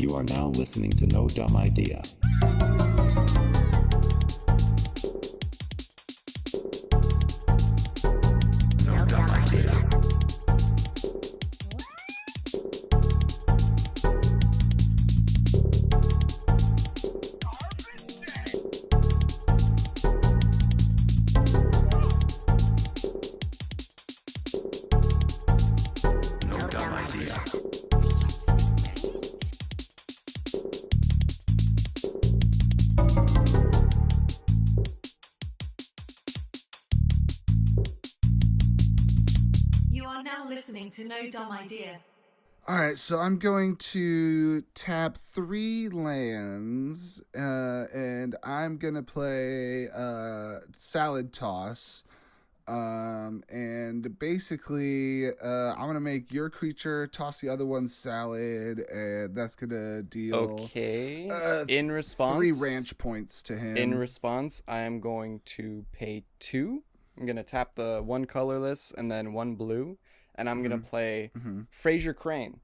You are now listening to No Dumb Idea. No Dumb Idea. No Dumb Idea. You are now listening to No Dumb Idea. All right, so I'm going to tap 3 lands, and I'm gonna play Salad Toss. And basically, I'm gonna make your creature toss the other one's salad, and that's gonna deal Okay. In response, 3 ranch points to him. In response, I am going to pay 2. I'm gonna tap the 1 colorless and then 1 blue, and I'm gonna play Fraser Crane.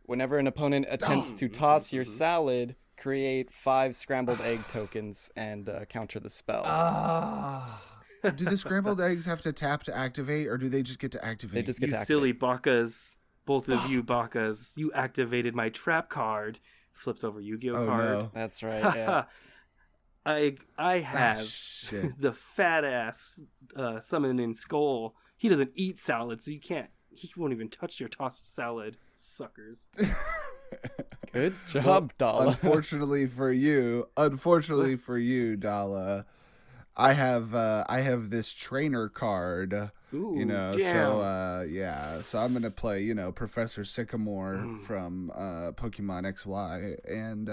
Whenever an opponent attempts to toss your salad, create 5 scrambled egg tokens and counter the spell. Do the scrambled eggs have to tap to activate, or do they just get to activate? They just get You to silly activate. bakas. Both of you bakas. You activated my trap card. Flips over Yu-Gi-Oh Oh, card. no. That's right. Yeah. I have shit. the fat ass summoning skull. He doesn't eat salad, so you can't. He won't even touch your tossed salad, suckers. Good job, Dala. Unfortunately for you, Dala, I have this trainer card. Ooh, You know, damn. so I'm gonna play, Professor Sycamore from Pokemon XY, and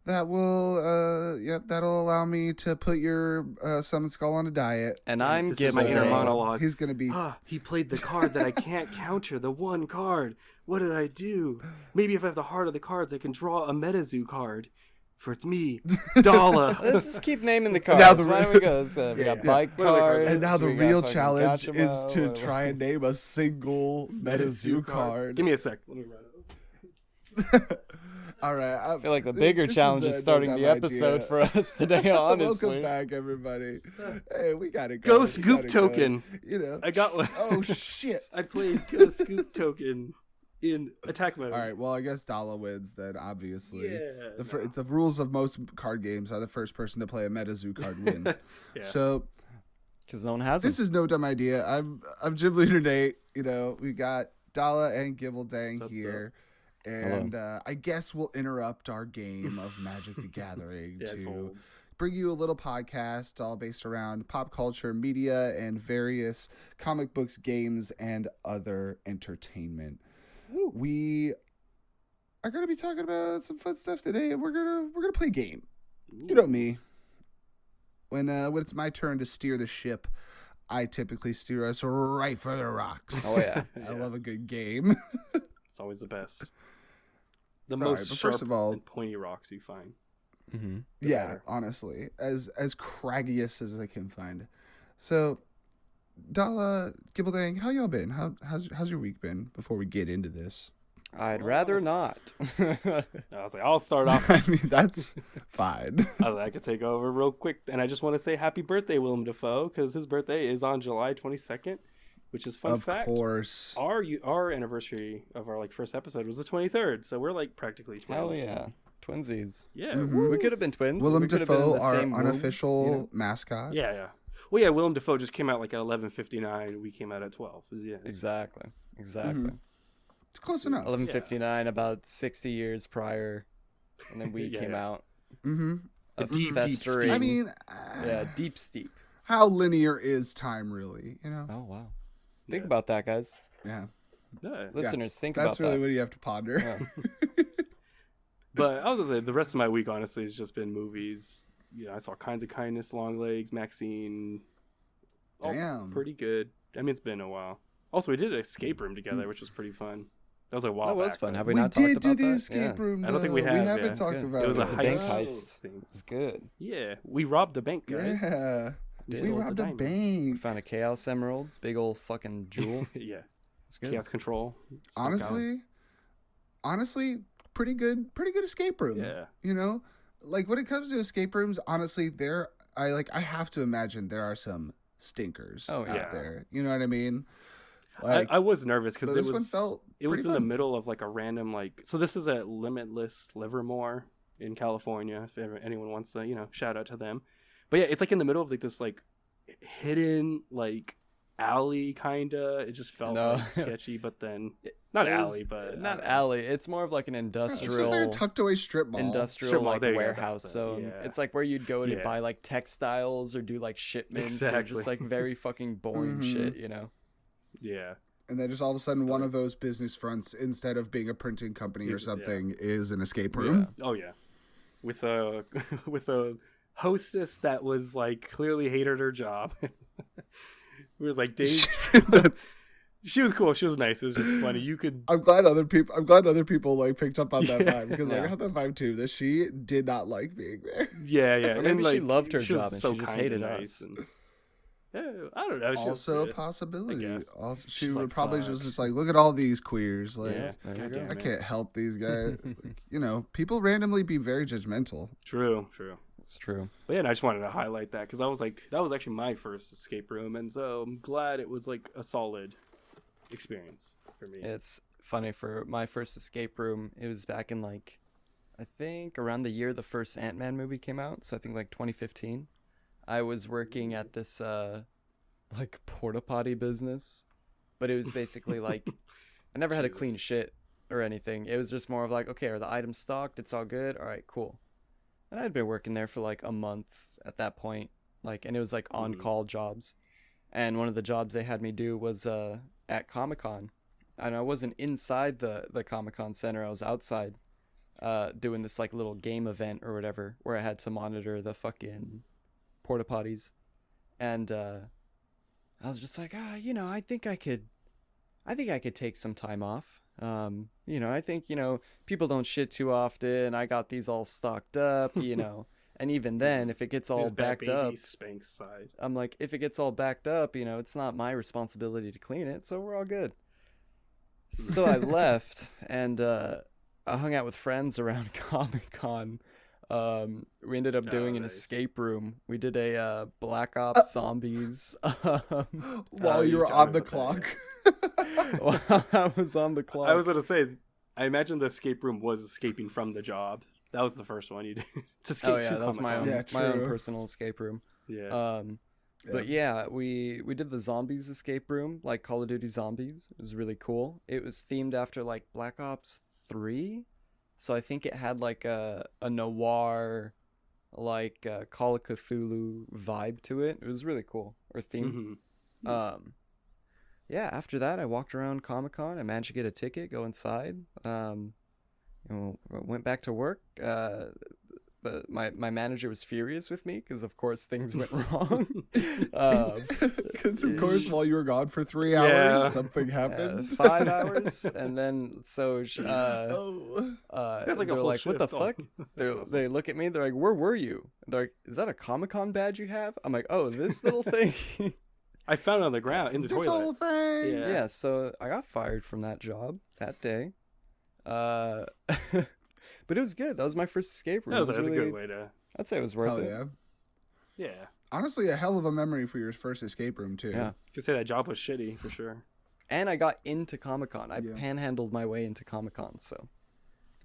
that'll allow me to put your Summon Skull on a diet. And I'm This is my inner Gibbledang. monologue. He's gonna be He played the card that I can't counter, the one card. What did I do? Maybe if I have the heart of the cards, I can draw a MetaZoo card. For it's me, Dala. Let's just keep naming the cards. Now the Why don't we go? We got bike What are the cards? cards. and now the we got real fucking challenge Gachamo, is to what- try and name a single MetaZoo card. Give me a sec. Let me write it. All right. I feel like the bigger challenge is no starting dumb the episode idea. for us today, honestly. Welcome back, everybody. Hey, we gotta go. Ghost We Goop gotta go. Token. I got one. Oh shit! I played Ghost Scoop Token in attack mode. All right. Well, I guess Dala wins then. Obviously, Yeah. it's the rules of most card games are the first person to play a MetaZoo card wins. Yeah. So Because no one has this them. is no dumb idea. I'm Gymleader Nate. We got Dala and Gibbledang What's up, here. And I guess we'll interrupt our game of Magic the Gathering to Deadfold. bring you a little podcast all based around pop culture, media, and various comic books, games, and other entertainment. Woo. We are going to be talking about some fun stuff today, and we're gonna play a game. You know me. When it's my turn to steer the ship, I typically steer us right for the rocks. Oh, yeah. I love a good game. It's always the best. The All most right, but sharp first of all- and pointy rocks you find. Mm-hmm. Yeah, better. honestly, as craggiest as I can find. So, Dala, Gibbledang, how y'all been? How's your week been? Before we get into this, I'd rather not. I was like, I'll start off. I mean that's fine. I was like, I could take over real quick. And I just want to say happy birthday, Willem Dafoe, because his birthday is on July 22nd, which is fun Of fact. course, Our anniversary of our first episode was the 23rd, so we're practically twins. Hell yeah. Twinsies. Yeah. Mhm. We could have been twins. Willem we could have been in Dafoe, the our same room, unofficial you know? mascot. Yeah. Well, yeah, Willem Dafoe just came out at 11:59. We came out at 12. Yeah. Exactly. It's close enough. 11:59, about 60 years prior, and then we Yeah, came yeah. out. Mm-hmm. A Deep festering. steep. I mean, yeah, deep steep. how linear is time really? Oh wow. Think about that, guys. Yeah, Yeah. Listeners, think that's about really that. what you have to ponder. Yeah. But I was gonna say the rest of my week honestly has just been movies. I saw Kinds of Kindness, Long Legs, Maxine. All Damn. pretty good. I mean, it's been a while. Also, we did an escape room together, which was pretty fun. That was a while That was back, fun. though. Have we We not did talked do about the that? escape room. I don't think we though. have, We haven't yeah. talked It's good. about It was a It's a heist bank heist. thing. It's good. Yeah, we robbed a bank, guys. Yeah, We we stole the robbed a diamond. We bank. found a Chaos Emerald, big old fucking jewel. Yeah, It's good. chaos control. Snuck out. Honestly, pretty good escape room. Yeah. You know, like when it comes to escape rooms, honestly, I have to imagine there are some stinkers Oh, yeah. out there. You know what I mean? Like, I was nervous because but it this one felt was pretty in the fun. middle of like a random like. So this is at Limitless Livermore in California. If anyone wants to, shout out to them. But yeah, it's like in the middle of like this like hidden like alley kinda. It just felt like sketchy, but then not alley, but not alley. It's more of like an industrial, It's just like a tucked away strip mall. industrial like there you go, warehouse. that's So yeah. it's like where you'd go to Yeah. buy like textiles or do like shipments or Exactly. just like very fucking boring shit, you know. yeah. And then just all of a sudden, one of those business fronts, instead of being a printing company or Is- something, is an escape room. Oh yeah, with a with a hostess that was like clearly hated her job. It was like days. That's. She was cool. She was nice. It was just funny. You could. I'm glad other people like picked up on that Yeah. vibe because I got that vibe too. That she did not like being there. Yeah. Or maybe and, she like, loved her was job and so she just kind hated and us. nice and- yeah, I don't know. She Also a was, possibility. guess. Also, she She's would like, probably "Fuck." just like, look at all these queers. Like, yeah. there you God go. damn I it. can't help these guys. Like, people randomly be very judgmental. True. It's true. But yeah, and I just wanted to highlight that because I was like, that was actually my first escape room, and so I'm glad it was like a solid experience for me. It's funny, for my first escape room, it was back in like, I think around the year the first Ant-Man movie came out, so I think like 2015. I was working at this like porta potty business, but it was basically like I never had to Jesus. clean shit or anything. It was just more of like, okay, are the items stocked? It's all good. All right, cool. And I'd been working there for like a month at that point, like, and it was like on call jobs. And one of the jobs they had me do was at Comic-Con, and I wasn't inside the Comic-Con center. I was outside doing this like little game event or whatever, where I had to monitor the fucking porta potties. And I was just like, I think I could take some time off. I think, people don't shit too often. I got these all stocked up, and even then, if it gets all His bad backed up, baby Spanx side. I'm like, if it gets all backed up, it's not my responsibility to clean it, so we're all good. So I left, and I hung out with friends around Comic-Con. We ended up doing an nice. escape room. We did a Black Ops Zombies. While you you were told on me the about that, clock. While I was on the clock. I was gonna say, I imagine the escape room was escaping from the job. That was the first one you did to escape. Oh yeah, through that was my own, Comic-Con. Yeah, my own true. personal escape room. Yeah. But yeah, we did the Zombies escape room, like Call of Duty Zombies. It was really cool. It was themed after like Black Ops 3. So I think it had like a noir, like Call of Cthulhu vibe to it. It was really cool, or theme. Yeah, after that I walked around Comic-Con. I managed to get a ticket, go inside. Went back to work. My manager was furious with me because of course things went wrong. Because of course, while you were gone for 3 hours, Yeah. something happened. 5 hours, and then so That's like they're a whole like, "What the shift. Oh, fuck?" that's awesome. They look at me. They're like, "Where were you?" They're like, "Is that a Comic-Con badge you have?" I'm like, "Oh, this little thing." I found it on the ground in the This toilet. whole thing. Yeah. Yeah, so I got fired from that job that day. But it was good. That was my first escape room. That was It was a really- good way to. I'd say it was worth Hell it. yeah. Yeah. Honestly, a hell of a memory for your first escape room too. Yeah. Could say that job was shitty for sure. And I got into Comic-Con. I Yeah. panhandled my way into Comic-Con, so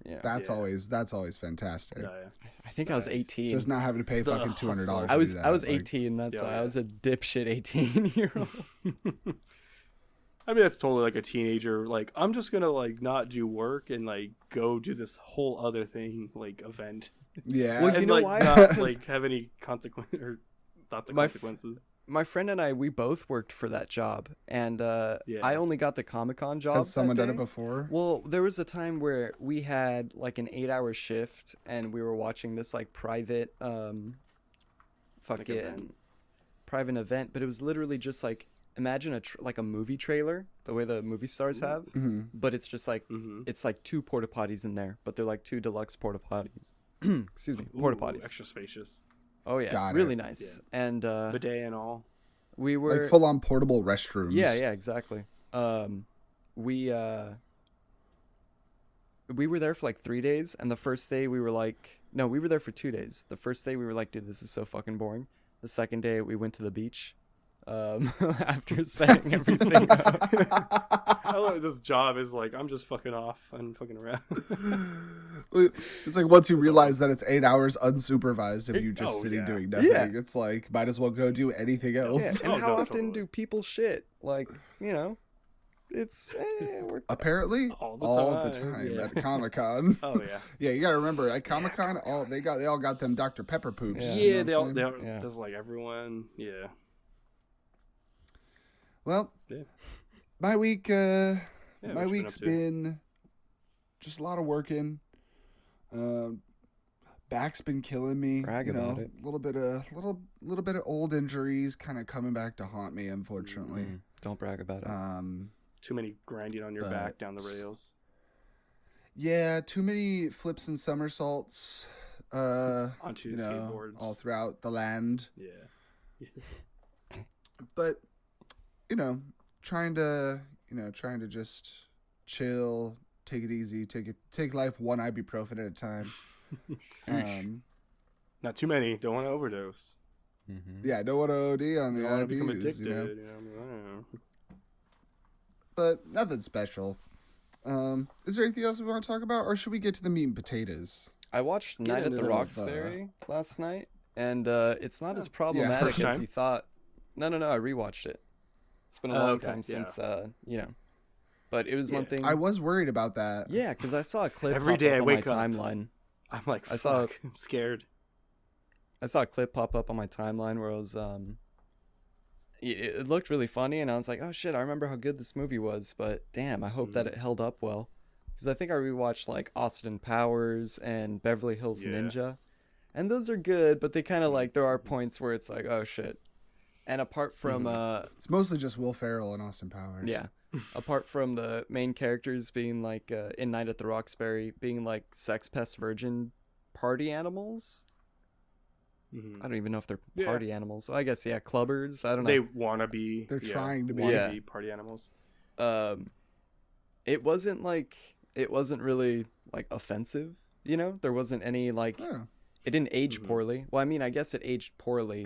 yeah. That's Yeah. always fantastic. Yeah. I think I was 18. Just not having to pay The fucking $200. hustle. I was 18. That's why I was a dipshit 18-year-old. I mean, that's totally like a teenager. Like, I'm just gonna like not do work and like go do this whole other thing, like event. Yeah. Well, you and know like why? not Because like have any consequence or thoughts of My consequences. My friend and I, we both worked for that job, and Yeah. I only got the Comic-Con job. Has someone that done it day. before? Well, there was a time where we had like an 8-hour shift, and we were watching this like private, fucking event. private event, but it was literally just like, imagine like a movie trailer, the way the movie stars have, but it's just like it's like 2 porta potties in there, but they're like 2 deluxe porta potties. Excuse me, porta Ooh, potties. extra spacious, Oh yeah, Got really it. nice. And bidet and all. we were Like full on portable restrooms. Yeah, exactly. We we were there for like 3 days, and the first day we were like, no, we were there for 2 days. The first day we were like, dude, this is so fucking boring. The second day we went to the beach. After setting everything up. I love this job is like I'm just fucking off and fucking around. It's like once you realize that it's 8 hours unsupervised of you just Oh, sitting yeah. doing nothing, Yeah. it's like might as well go do anything else. Yeah, and Oh, how no, often totally. do people shit? Like, you know, it's we're Apparently, All all the the time, time yeah. at Comic-Con. Oh yeah. Yeah, you gotta remember at Comic-Con, they all got them Dr. Pepper poops. Yeah. you Yeah, know they what all I'm they saying? all Yeah. does like everyone. Yeah. Well, Yeah. my week, Yeah, my what you been week's up to? been just a lot of working. Back's been killing me. Brag you know, about it. little bit of old injuries kind of coming back to haunt me, unfortunately. Don't brag about it. Too many grinding on your But- back down the rails. Yeah, too many flips and somersaults. Onto You know, skateboards. all throughout the land. Yeah. But trying to just chill, take it easy, take life one ibuprofen at a time. Not too many. Don't want to overdose. Yeah, don't want to OD on the Don't want to become IBs, addicted. you know. You know? I don't know. But nothing special. Is there anything else we want to talk about, or should we get to the meat and potatoes? I watched Night at into the it. Roxbury last night, and it's not as problematic First as time? you thought. No, I rewatched it. It's been a Oh, long okay, time yeah. since, but it was one Yeah. thing. I was worried about that. Yeah, because I saw a clip Every pop day up I on wake my up. timeline. I'm like, I saw- fuck. I'm scared. I saw a clip pop up on my timeline where it was it looked really funny, and I was like, oh shit, I remember how good this movie was, but damn, I hope that it held up well, because I think I rewatched like Austin Powers and Beverly Hills Yeah. Ninja, and those are good, but they kind of like, there are points where it's like, oh shit. And apart from It's mostly just Will Ferrell and Austin Powers. yeah, apart from the main characters being like in Night at the Roxbury being like sex pest virgin party animals. Mhm. I don't even know if they're Yeah. party animals. So I guess yeah, clubbers. I don't know. They want to be. They're trying to be. wanna Yeah. be party animals. It wasn't really like offensive, you know. There wasn't any like Yeah, it didn't age Mhm. poorly. Well, I mean, I guess it aged poorly.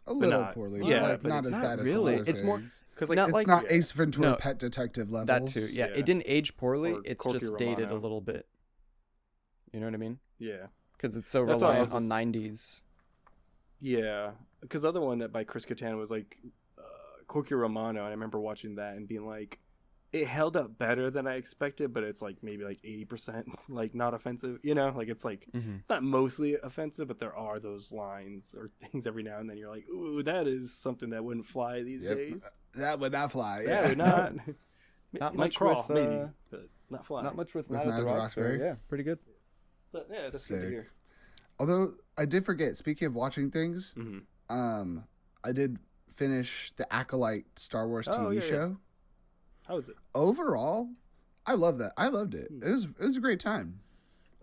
a little not- poorly. yeah, but like, but not it's as not bad as really. some other It's more- things. Because like Not It's like- not yeah. Ace Ventura No. Pet Detective levels. That too. Yeah, Yeah. it didn't age poorly. Or It's Corky just dated a Romano. little bit. You know what I mean? Yeah. Because it's so That's why I reliant was on just- 90s. Yeah, because the other one that by Chris Kattan was like Corky Romano, and I remember watching that and being like, it held up better than I expected, but it's like maybe like 80% like not offensive, you know, like it's like Mhm. it's not mostly offensive, but there are those lines or things every now and then you're like, ooh, that is something that wouldn't fly these Yep. days. That would not fly. Yeah, Yeah, would not. Not It might much crawl, with, maybe, but not fly. Not much with With Night at the Roxbury. Roxbury. Yeah, pretty good. So, yeah, that's good to Sick. hear. Although I did forget. Speaking of watching things, Mhm. I did finish the Acolyte Star Wars Oh, TV yeah, yeah. show. How is it? Overall, I love that. I loved it. It was a great time.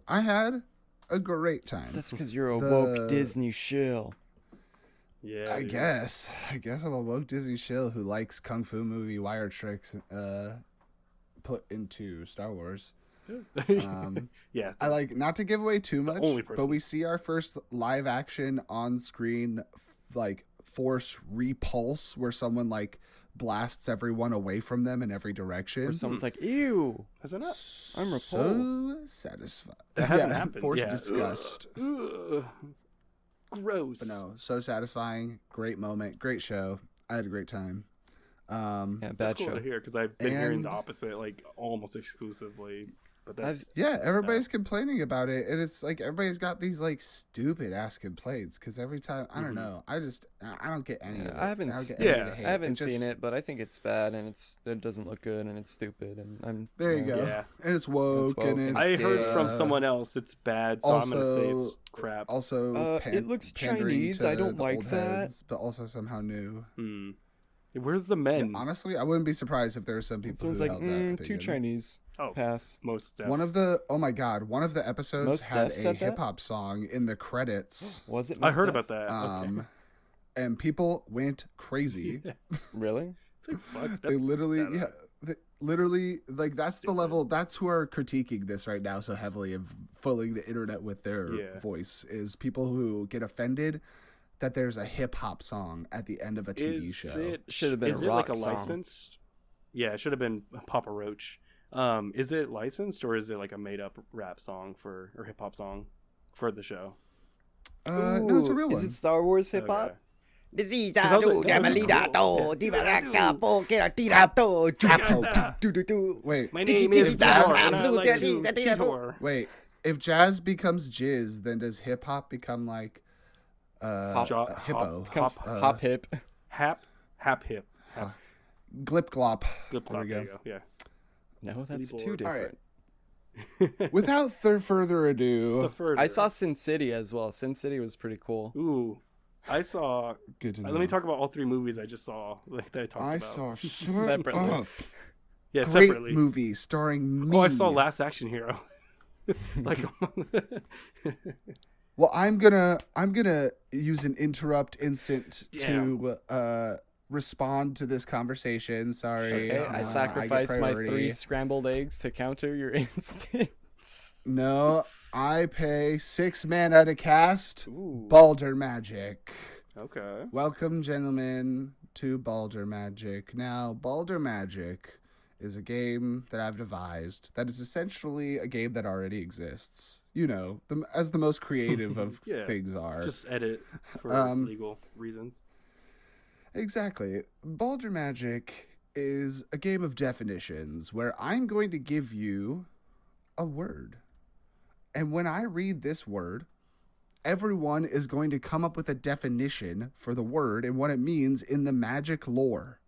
I had a great time. That's because you're a The- woke Disney shill. Yeah, I dude. guess I'm a woke Disney shill who likes kung fu movie wire tricks put into Star Wars. Yeah, I like, not to give away too much, only but person. we see our first live action on screen like force repulse where someone like blasts everyone away from them in every direction. Where someone's like, ew. has it not? I'm So satisfied. That hasn't happened. Force yeah. disgust. Ugh. Gross. But no, so satisfying. Great moment. Great show. I had a great time. Yeah, That's bad cool show. to hear because I've been hearing the And- opposite, like almost exclusively. But that's Yeah, everybody's complaining about it, and it's like everybody's got these like stupid ass complaints because every time I don't know, I don't get any. Yeah, of it. I haven't don't s- get any of yeah, the I hate. I haven't It's just- seen it, but I think it's bad and it doesn't look good and it's stupid and I'm There you go. Yeah. And it's woke, woke and and it's, I heard from uh, someone else it's bad, so I'm gonna say it's also- crap. Also, it looks pandering Chinese, to I don't the like old that. heads, but also somehow new. Hmm. Where's the men? Honestly, I wouldn't be surprised if there were some people someone's who like, held that too opinion. Chinese. Oh, Pass. most One of the one of the episodes Most had Def a said that? hip hop song in the credits. Was it? I heard Mos Def? about that. Okay. And people went crazy. Really? It's like fuck. They that's literally, bad. Literally, like that's the level. That's who are critiquing this right now so heavily of filling the internet with their voice is people who get offended that there's a hip hop song at the end of a TV show. It should have been is a it rock like a song. licensed? Yeah, it should have been Papa Roach. Is it licensed or is it like a made up rap song or hip hop song for the show? No, it's a real one. Is it Star Wars hip hop? Okay. Wait, My name is Jar, and I like to Titor. wait. If jazz becomes jizz, then does hip hop become like hippo? Becomes hop hip. Hap hip. Glip glop. Glip There we glop, there go. you go. Yeah. No, that's Keyboard. too different. Without further ado, I saw Sin City as well. Sin City was pretty cool. Ooh, I saw. good to know. Let me talk about all 3 movies I just saw. Like that I talked I about. saw Separately. up. Yeah, Great separately. movie starring me. Oh, I saw Last Action Hero. Like. Well, I'm gonna use an interrupt instant Damn. to respond to this conversation. Sorry, Okay, I get sacrificed my priority. 3 scrambled eggs to counter your instincts. No, I pay 6 mana to cast Ooh. Baldermagic. Okay. Welcome, gentlemen, to Baldermagic. Now, Baldermagic is a game that I've devised that is essentially a game that already exists. You know, as the most creative of Yeah, things are. Just edit for legal reasons. Exactly. Baldermagic is a game of definitions where I'm going to give you a word. And when I read this word, everyone is going to come up with a definition for the word and what it means in the magic lore.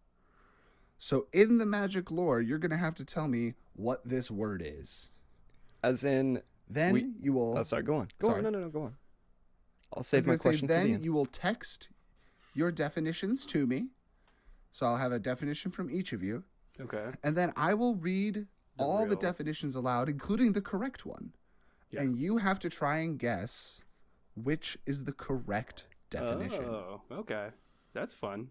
So in the magic lore, you're going to have to tell me what this word is. As in, Then you will... oh, sorry, go on. Go Sorry. on. No, go on. I'll I was save my gonna say, questions to the then end. you will text your definitions to me. So I'll have a definition from each of you. Okay. And then I will read all the real- definitions aloud, including the correct one. Yeah. And you have to try and guess which is the correct definition. Oh, okay. That's fun.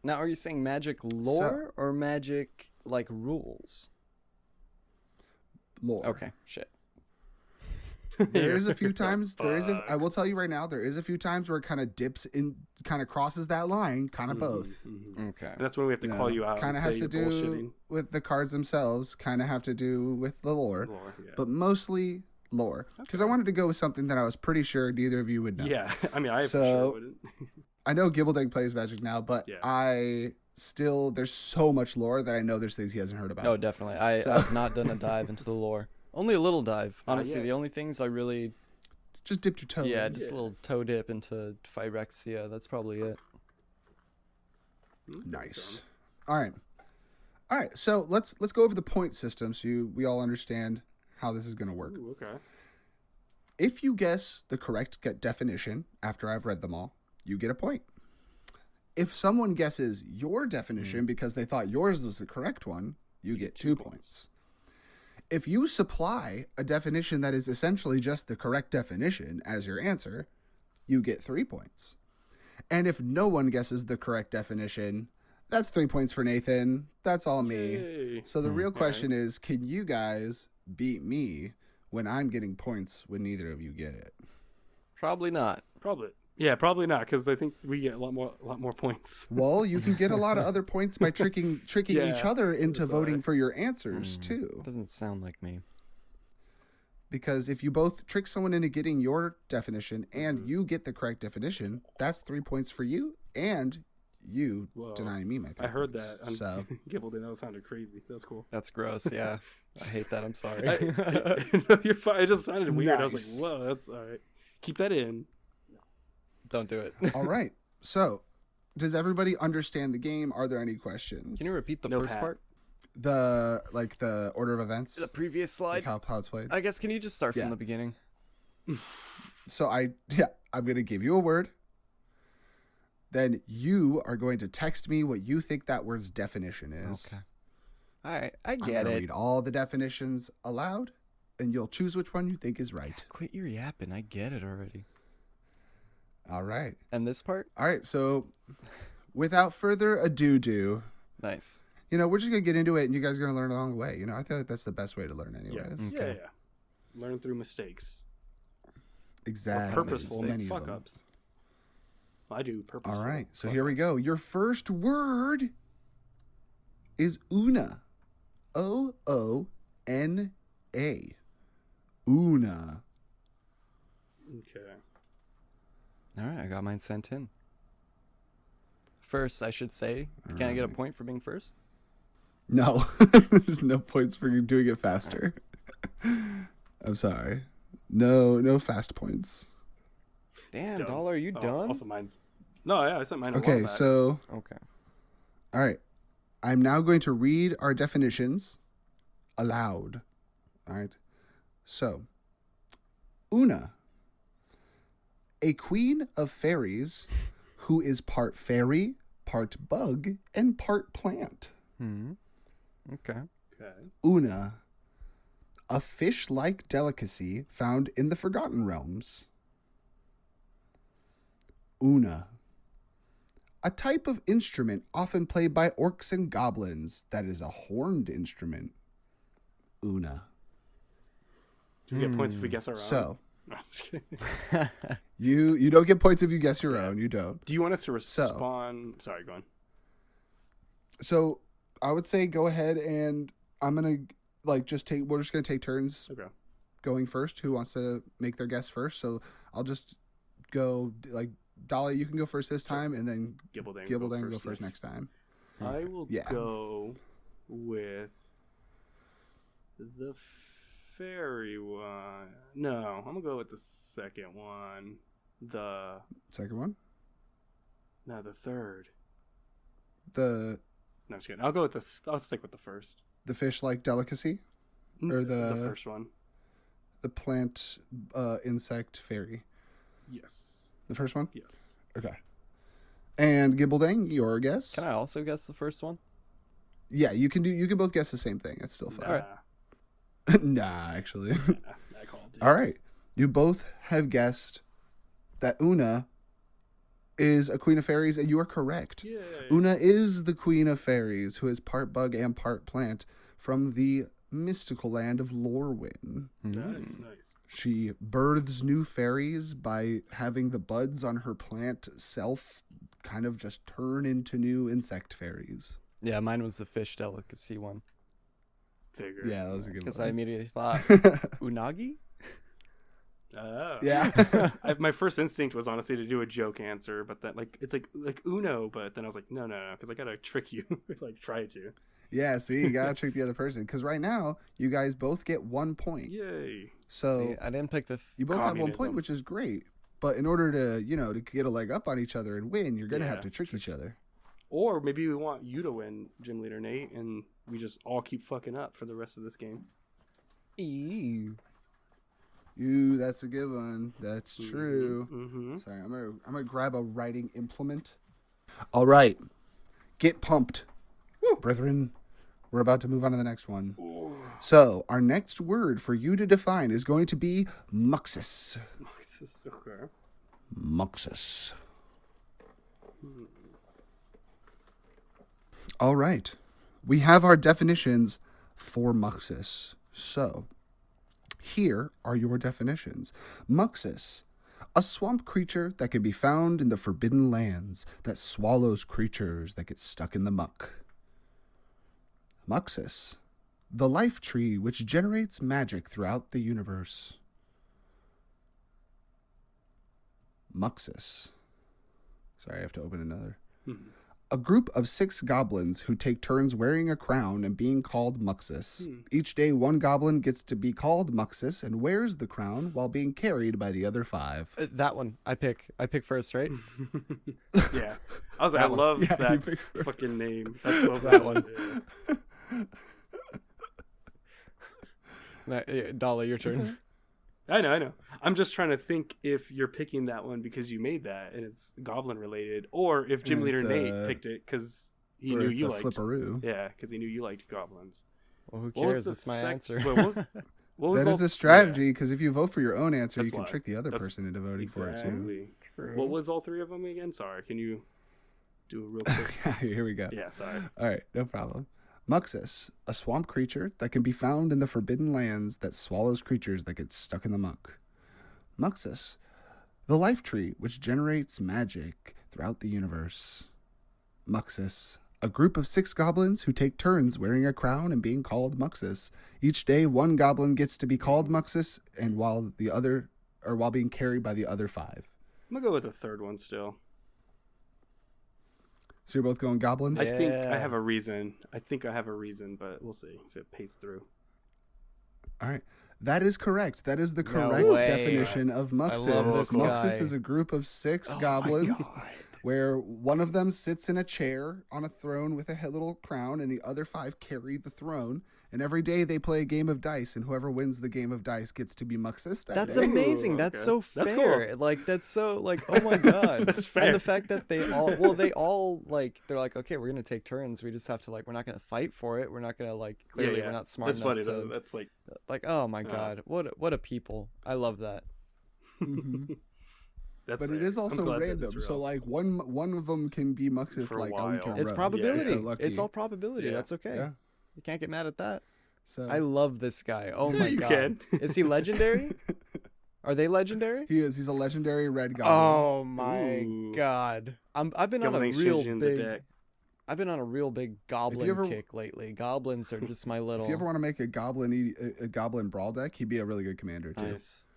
Now, are you saying magic lore or magic, like, rules? Lore. Okay, shit. There is a few times, I Fuck. will tell you right now, there is a few times where it kind of dips in, kind of crosses that line, kind of both. Okay. And that's when we have to call you out. Kind of and has say to you're do bullshitting. with the cards themselves, kind of have to do with the lore. Lore, yeah. But mostly lore. Because I wanted to go with something that I was pretty sure neither of you would know. Yeah, I mean, I for So- sure wouldn't. I know Gibbledang plays Magic now, but Yeah. there's so much lore that I know there's things he hasn't heard about. No, definitely. I've not done a dive into the lore. Only a little dive. Honestly, yet. the only things I really... Just dipped your toe. Yeah, in. just a little toe dip into Phyrexia. That's probably it. Nice. All right. So let's go over the point system so we all understand how this is going to work. Ooh, okay. If you guess the correct definition after I've read them all, you get a point. If someone guesses your definition because they thought yours was the correct one, you get 2 points. If you supply a definition that is essentially just the correct definition as your answer, you get 3 points. And if no one guesses the correct definition, that's 3 points for Nathan. That's all me. Yay. So the real question is, can you guys beat me when I'm getting points when neither of you get it? Probably not. Probably. Yeah, probably not, because I think we get a lot more points. Well, you can get a lot of other points by tricking Yeah, each other into that's voting alright. for your answers too. Doesn't sound like me. Because if you both trick someone into getting your definition and you get the correct definition, that's 3 points for you, and you Whoa. denying me my 3 I heard points. that on So Gibbledang. That sounded crazy. That was cool. That's gross, yeah. I hate that. I'm sorry. No, you're fine. It just sounded weird. I was Nice. like, whoa, that's all right. Keep that in. Don't do it. all right. So does everybody understand the game? Are there any questions? Can you repeat the No first hat. part? The order of events? The previous Like slide? how it's played? I guess, can you just start Yeah. from the beginning? So I'm going to give you a word. Then you are going to text me what you think that word's definition is. Okay. All right, I I'm get going to it. read all the definitions aloud, and you'll choose which one you think is right. Quit your yapping. I get it already. All right. And this part? All right. So without further ado, Nice. we're just gonna get into it, and you guys are gonna learn along the way. I feel like that's the best way to learn, anyways. Yeah. Learn through mistakes. Exactly. Or purposeful Many of fuck them. ups. I do purposeful. All right, so fuck here we ups. go. Your first word is Una. Oona. Una. Okay. All right, I got mine sent in. First, I should say, can I get a point for being first? No, there's no points for you doing it faster. I'm sorry. No fast points. Damn, Done. Dala, are you done? Also, mine's. No, yeah, I sent mine. A while Okay, back. so Okay. all right. I'm now going to read our definitions aloud. All right. So, Una, a queen of fairies who is part fairy, part bug, and part plant. Okay. Okay. Una, a fish-like delicacy found in the Forgotten Realms. Una, a type of instrument often played by orcs and goblins that is a horned instrument. Una. Do we get points if we guess our own? So, No, I'm just kidding. you don't get points if you guess your own. You don't. Do you want us to respond? Sorry, go on. So, I would say go ahead and I'm going to we're just going to take turns Okay. going first. Who wants to make their guess first? So, I'll just go Dala, you can go first this time, and then Gibbledang Gibbledang go first next time. I will Yeah. go with the fairy one. No, I'm gonna go with the second one. The Second one? third. The No, I'm just kidding. I'll go with this. I'll stick with the first. fish-like delicacy? Or the first one. The plant insect fairy? Yes. The first one? Yes. Okay. And Gibbledang, your guess? Can I also guess the first one? Yeah, you can both guess the same thing. It's still fine. Nah, actually. I called it. All right. You both have guessed that Una is a queen of fairies, and you are correct. Yay. Una is the queen of fairies, who is part bug and part plant from the mystical land of Lorwyn. Nice. She births new fairies by having the buds on her plant self kind of just turn into new insect fairies. Yeah, mine was the fish delicacy one. Figure. Yeah, that was a good Because one. I immediately thought, unagi? Oh. Yeah. My first instinct was honestly to do a joke answer, but that it's like Uno, but then I was like, no, because I gotta trick you, try to. Yeah, see, you gotta trick the other person. Because right now, you guys both get 1 point. Yay. So See, I didn't pick the... you both have 1 point, communism. which is great. But in order to, to get a leg up on each other and win, you're gonna have Yeah, to trick each other. Or maybe we want you to win, Gymleader Nate, and we just all keep fucking up for the rest of this game. Ew. That's a good one. That's true. Mm-hmm. Sorry, I'm gonna grab a writing implement. All right, get pumped, brethren. We're about to move on to the next one. Ooh. So our next word for you to define is going to be muxus. Okay. Muxus. All right, we have our definitions for muxus. So here are your definitions. Muxus, a swamp creature that can be found in the Forbidden Lands that swallows creatures that get stuck in the muck. Muxus, the life tree which generates magic throughout the universe. Muxus. Sorry, I have to open another. A group of 6 goblins who take turns wearing a crown and being called Muxus. Each day, one goblin gets to be called Muxus and wears the crown while being carried by the other 5. That one. I pick first, right? Yeah. I was like, I That one. love Yeah, you that pick first. fucking name. That's so That good. Yeah. Dala, your turn. I know. I'm just trying to think if you're picking that one because you made that and it's goblin related, or if Gym Leader It's, Nate picked it because he Or knew it's you a liked. flipperoo. Yeah, because he knew you liked goblins. Well, who What was cares? the It's my sec- answer. Wait, what was That all- is a strategy because if you vote for your own answer, That's you can why. trick the other That's person into voting for it too. Exactly. What was all 3 of them again? Sorry, can you do a real quick? Here we go. Yeah, sorry. All right, no problem. Muxus, a swamp creature that can be found in the forbidden lands that swallows creatures that get stuck in the muck. Muxus, the life tree which generates magic throughout the universe. Muxus, a group of 6 goblins who take turns wearing a crown and being called Muxus. Each day, one goblin gets to be called Muxus, and while being carried by the other 5. I'm gonna go with the third one still. So you're both going goblins? I think I have a reason. But we'll see if it pays through. All right. That is correct. That is the No correct way. definition of Muxus. love this guy. Muxus is a group of 6 goblins where one of them sits in a chair on a throne with a little crown, and the other 5 carry the throne. And every day they play a game of dice, and whoever wins the game of dice gets to be Muxus. That's day. amazing. Ooh, That's okay. so That's fair. cool. Like that's so like oh my god. That's fair. And the fact that they all like they're like okay, we're gonna take turns. We just have to like we're not gonna fight for it. We're not gonna like clearly we're not smart That's enough funny to though. That's like like oh my god, what a people. I love that. that's. But it is I'm also glad that random. it's So real. like one of them can be Muxus For a like a while. week in a It's row. probability. If they're lucky. It's all probability. Yeah. That's okay. Yeah. You can't get mad at that. So I love this guy. Oh my You god. can. Is he legendary? Are they legendary? he is. He's a legendary red goblin. Oh my Ooh. god. I've been on a Gibbledang's real changing the big deck. I've been on a real big goblin ever- kick lately. Goblins are just my little If you ever want to make a goblin brawl deck, he'd be a really good commander too. nice.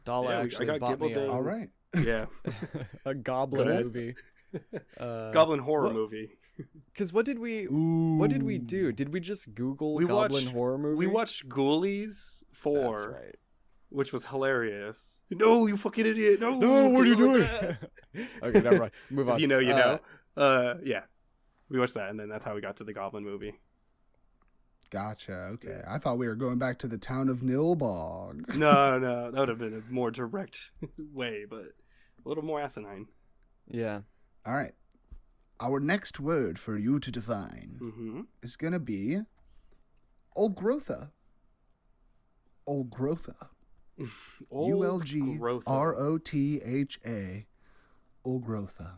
Dala Yeah, I actually got bought me Gibbledang. All right. Yeah. a goblin Go ahead. movie. Goblin horror movie. Because what did we do? Did we just Google We goblin watched- horror movie? We watched Ghoulies 4, That's right. which was hilarious. No, you fucking idiot! No, No, what are you don't doing? like that. Okay, never mind. Move on. If you know, you know. Yeah, we watched that, and then that's how we got to the Goblin movie. Gotcha. Okay. I thought we were going back to the town of Nilbog. No, that would have been a more direct way, but a little more asinine. Yeah. All right. Our next word for you to define Mm-hmm. is going to be Olgrotha. Olgrotha. Ulgrotha. Olgrotha.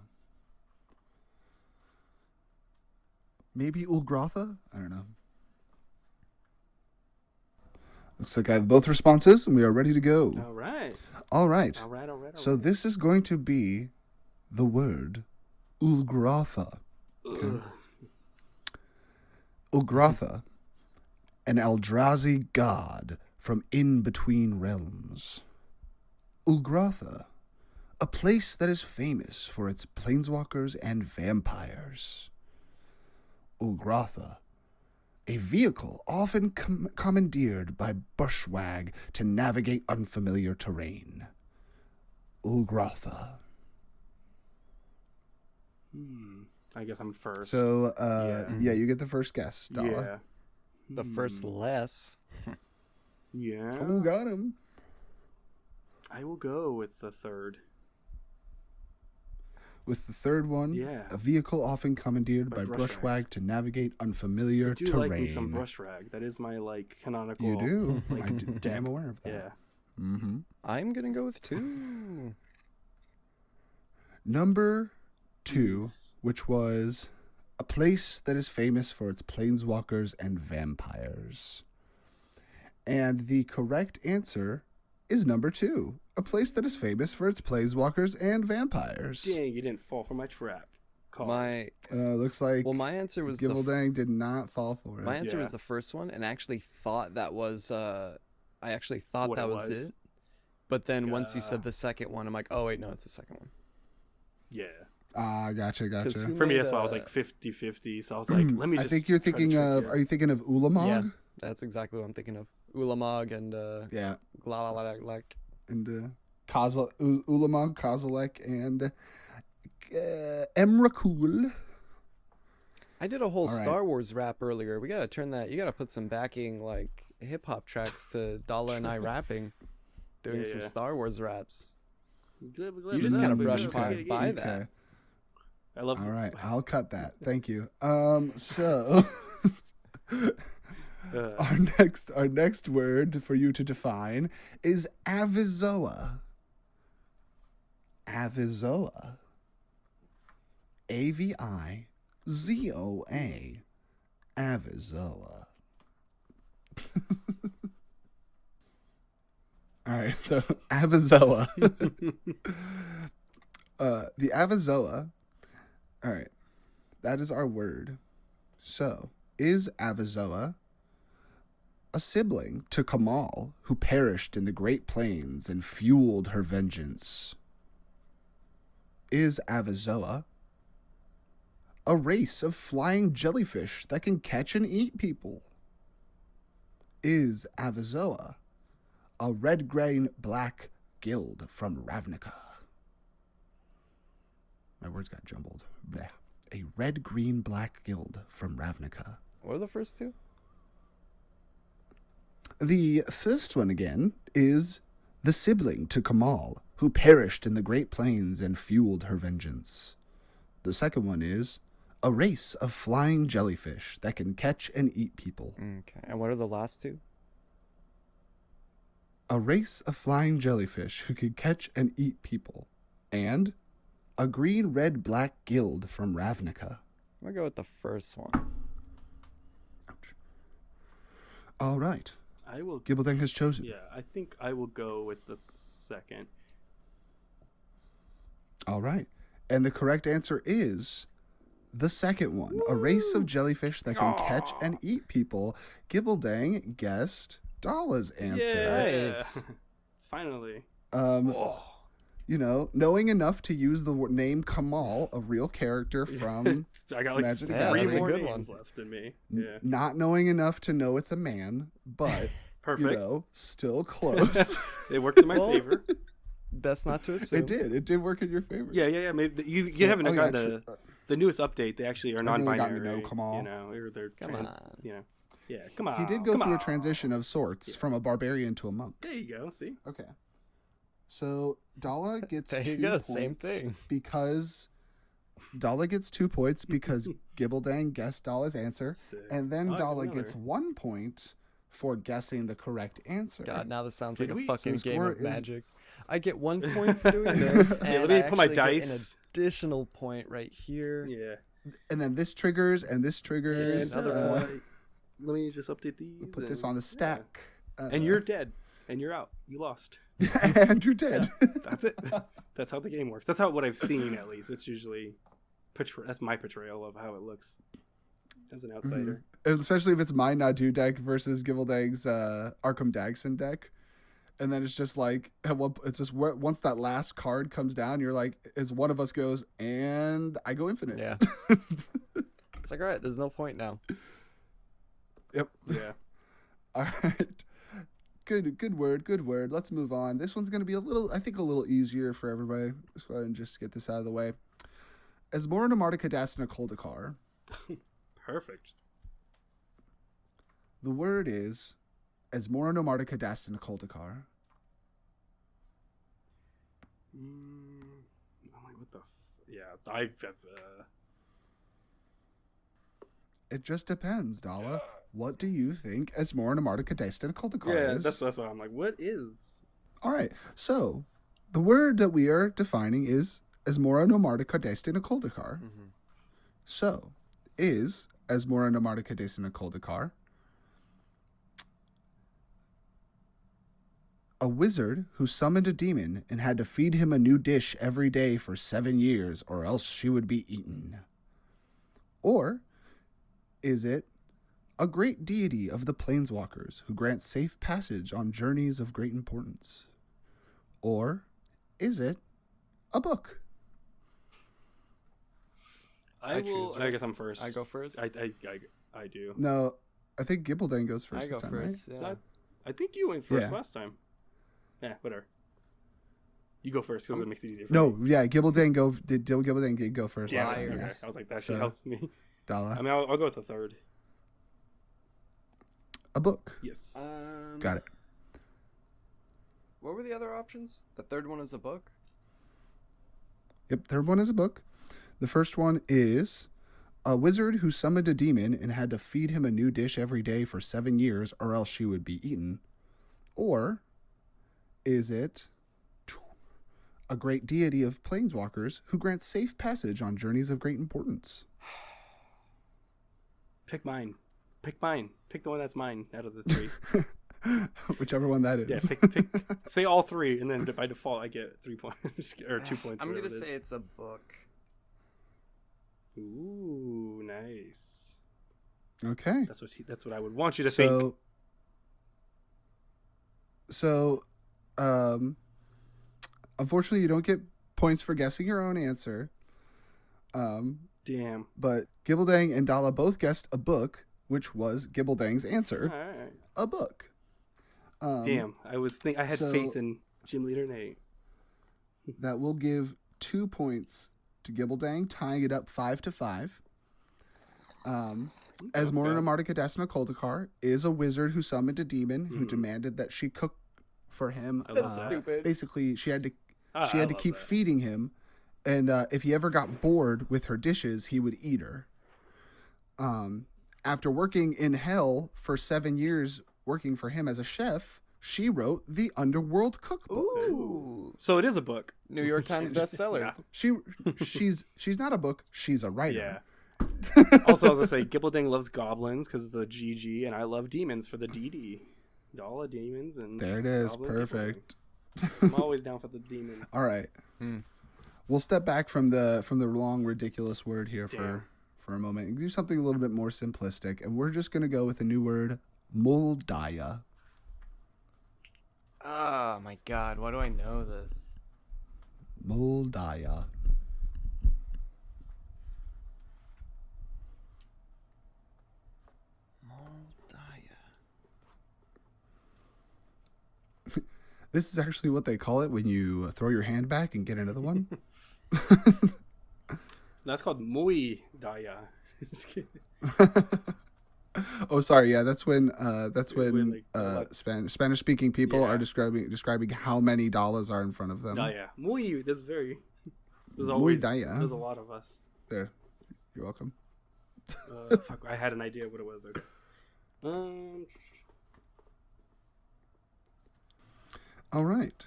Maybe Ulgrotha? I don't know. Looks like I have both responses, and we are ready to go. All right. All right. All right. So this is going to be the word Ulgrotha. Ugh. Ulgrotha, an Eldrazi god from in between realms. Ulgrotha, a place that is famous for its planeswalkers and vampires. Ulgrotha, a vehicle often commandeered by bushwag to navigate unfamiliar terrain. Ulgrotha. I guess I'm first. So, Yeah. you get the first guess, Dala. yeah. The first less. Yeah. Oh, got him. I will go with the third. With the third one, Yeah. a vehicle often commandeered by By brushwag brushwags. to navigate unfamiliar I do terrain. like me some brush rag. That is my canonical. You do. Like, I am deck. aware of that. Yeah. Mm-hmm. I'm gonna go with 2. Number 2, Yes. which was a place that is famous for its planeswalkers and vampires. And the correct answer is number 2, a place that is famous for its planeswalkers and vampires. Dang, you didn't fall for my trap. Call. My Looks like my answer was Gibbledang did not fall for it. my answer Yeah. was the first one, and I actually thought that was I actually thought What that it was was? it. But then once you said the second one, I'm like, oh wait, no, it's the second one. Yeah. Gotcha. 'Cause who For me, made, that's why I was like 50-50. So I was like, let me I just. think you're try to thinking trick of. you. Are you thinking of Ulamog? Yeah, that's exactly what I'm thinking of. Ulamog and Yeah. Glalalak. And Ulamog, Kozilek, and Emrakul. I did a whole All right. Star Wars rap earlier. We gotta turn that. You gotta put some backing like hip hop tracks to Dala and I rapping, doing some Yeah. Star Wars raps. You You just kind of brushed by that. Okay. I love. All right, I'll cut that. Thank you. So our next word for you to define is Avizoa. Avizoa. Avizoa. Avizoa. All right, so Avizoa. The Avizoa. All right, that is our word. So, is Avizoa a sibling to Kamal, who perished in the Great Plains and fueled her vengeance? Is Avizoa a race of flying jellyfish that can catch and eat people? Is Avizoa a red-green-black guild from Ravnica? My words got jumbled. Blech. A red-green-black guild from Ravnica. What are the first two? The first one, again, is the sibling to Kamal, who perished in the Great Plains and fueled her vengeance. The second one is a race of flying jellyfish that can catch and eat people. Okay. And what are the last two? A race of flying jellyfish who can catch and eat people. And a green-red-black guild from Ravnica. I'm going to go with the first one. Ouch. All right. I will. Gibbledang has chosen. Yeah, I think I will go with the second. All right. And the correct answer is the second one. A race of jellyfish that can catch and eat people. Gibbledang guessed Dala's answer. Yeah. Nice. Finally. You know, knowing enough to use the name Kamal, a real character from I got like Magic the three Gathering. more That's a good names one. left in me. Yeah. Not knowing enough to know it's a man, but, Perfect. you know, still close. It worked in my Well, favor. Best not to assume. It did. It did work in your favor. Yeah. Maybe you So- haven't oh, yeah, gotten actually, the newest update. They actually are I've only non-binary. gotten to know Kamal. You know, or they're Come trans. on. You know. Yeah. Come on. He did go come through on. a transition of sorts from a barbarian to a monk. There you go. See. Okay. So Dala gets There 2 you go, points same thing. because Dala gets 2 points because Gibbledang guessed Dala's answer, Sick. and then Oh, I got Dala another. gets 1 point for guessing the correct answer. God, now this sounds Did like a we? fucking So the game score of is- Magic. I get 1 point for doing this, and let me I put my actually get an dice. additional point right here. Yeah. And then this triggers, and this triggers. It's another point. Let me just update these. Put this and- on the stack. And you're dead. And you're out. You lost. and you're dead. That's it. That's how the game works. That's how what I've seen at least. It's usually that's my portrayal of how it looks as an outsider. And especially if it's my Nadu deck versus Gibbledang's Arkham Dagson deck. And then it's just like, it's just once that last card comes down, you're like, as one of us goes, and I go infinite. Yeah. It's like, all right, there's no point now. Yep. Yeah. All right. Good word. Let's move on. This one's going to be a little easier for everybody. Let's go ahead and just get this out of the way. As Morin Amartica Dastina Koldakar, Perfect. the word is as Morin Amartica Dastina Koldakar. I'm like, what the? Yeah, It just depends, Dala. What do you think as Morin Amartica Dastina Koldakar yeah. is? That's why I'm like, what is? All right. So the word that we are defining is Asmora Nomartica Destina Koldakar. So is Asmora Nomartica Destina Koldakar a wizard who summoned a demon and had to feed him a new dish every day for 7 years or else she would be eaten? Or is it a great deity of the planeswalkers who grants safe passage on journeys of great importance? Or is it a book? I will. choose, I right? guess I'm first. I go first. I do. No, I think Gibbledang goes first I go this time, first. right? Yeah. I think you went first Yeah. last time. Yeah, whatever. You go first because it makes it easier. For No, me. yeah, Gibbledang did go first Yeah. last Okay. time. Okay. Yes. I was like, that So- shit helps me. Dala. I mean, I'll go with the third. A book. Yes. Got it. What were the other options? The third one is a book. Yep, third one is a book. The first one is a wizard who summoned a demon and had to feed him a new dish every day for 7 years or else she would be eaten. Or is it a great deity of planeswalkers who grants safe passage on journeys of great importance? Pick mine. Pick mine. Pick the one that's mine out of the three. Whichever one that is. Yeah, pick. Say all three, and then by default I get 3 points or 2 points. I'm whatever gonna it is. say it's a book. Ooh, nice. Okay. That's what I would want you to think. So, unfortunately, you don't get points for guessing your own answer. Damn. But Gibbledang and Dala both guessed a book, which was Gibbledang's answer. All right. A book. Damn. I had faith in Gymleader Nate. That will give 2 points to Gibbledang, tying it up 5-5. As Morna Mardukadesna Koldakar is a wizard who summoned a demon who demanded that she cook for him. That's stupid. Basically, she had to I love keep that. feeding him, and if he ever got bored with her dishes, he would eat her. After working in hell for 7 years, working for him as a chef, she wrote the Underworld Cookbook. Ooh. So it is a book. New York Times bestseller. Yeah. She's not a book. She's a writer. Yeah. Also, I was gonna say, Gibbledang loves goblins because of the GG, and I love demons for the DD. Dala demons and There it is. goblin Perfect. Gibbledang. I'm always down for the demons. All right. We'll step back from the long ridiculous word here for a moment and do something a little bit more simplistic, and we're just gonna go with the new word Moldaya. Oh my god, why do I know this? Moldaya. This is actually what they call it when you throw your hand back and get another one. That's called Muy Daya. Just kidding. Oh, sorry. Yeah, that's when Spanish speaking people Yeah. are describing how many dollars are in front of them. Daya. Muy. There's Muy always Daya. there's a lot of us. There, you're welcome. Fuck, I had an idea what it was. Okay. All right.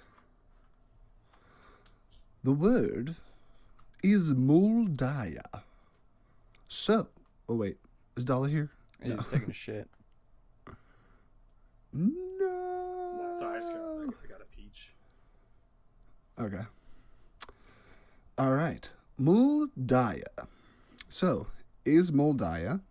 The word is Moldaya. So, oh wait, is Dala here? He's taking a shit. No. No, sorry, I got a peach. Okay. All right. Moldaya. So, is Moldaya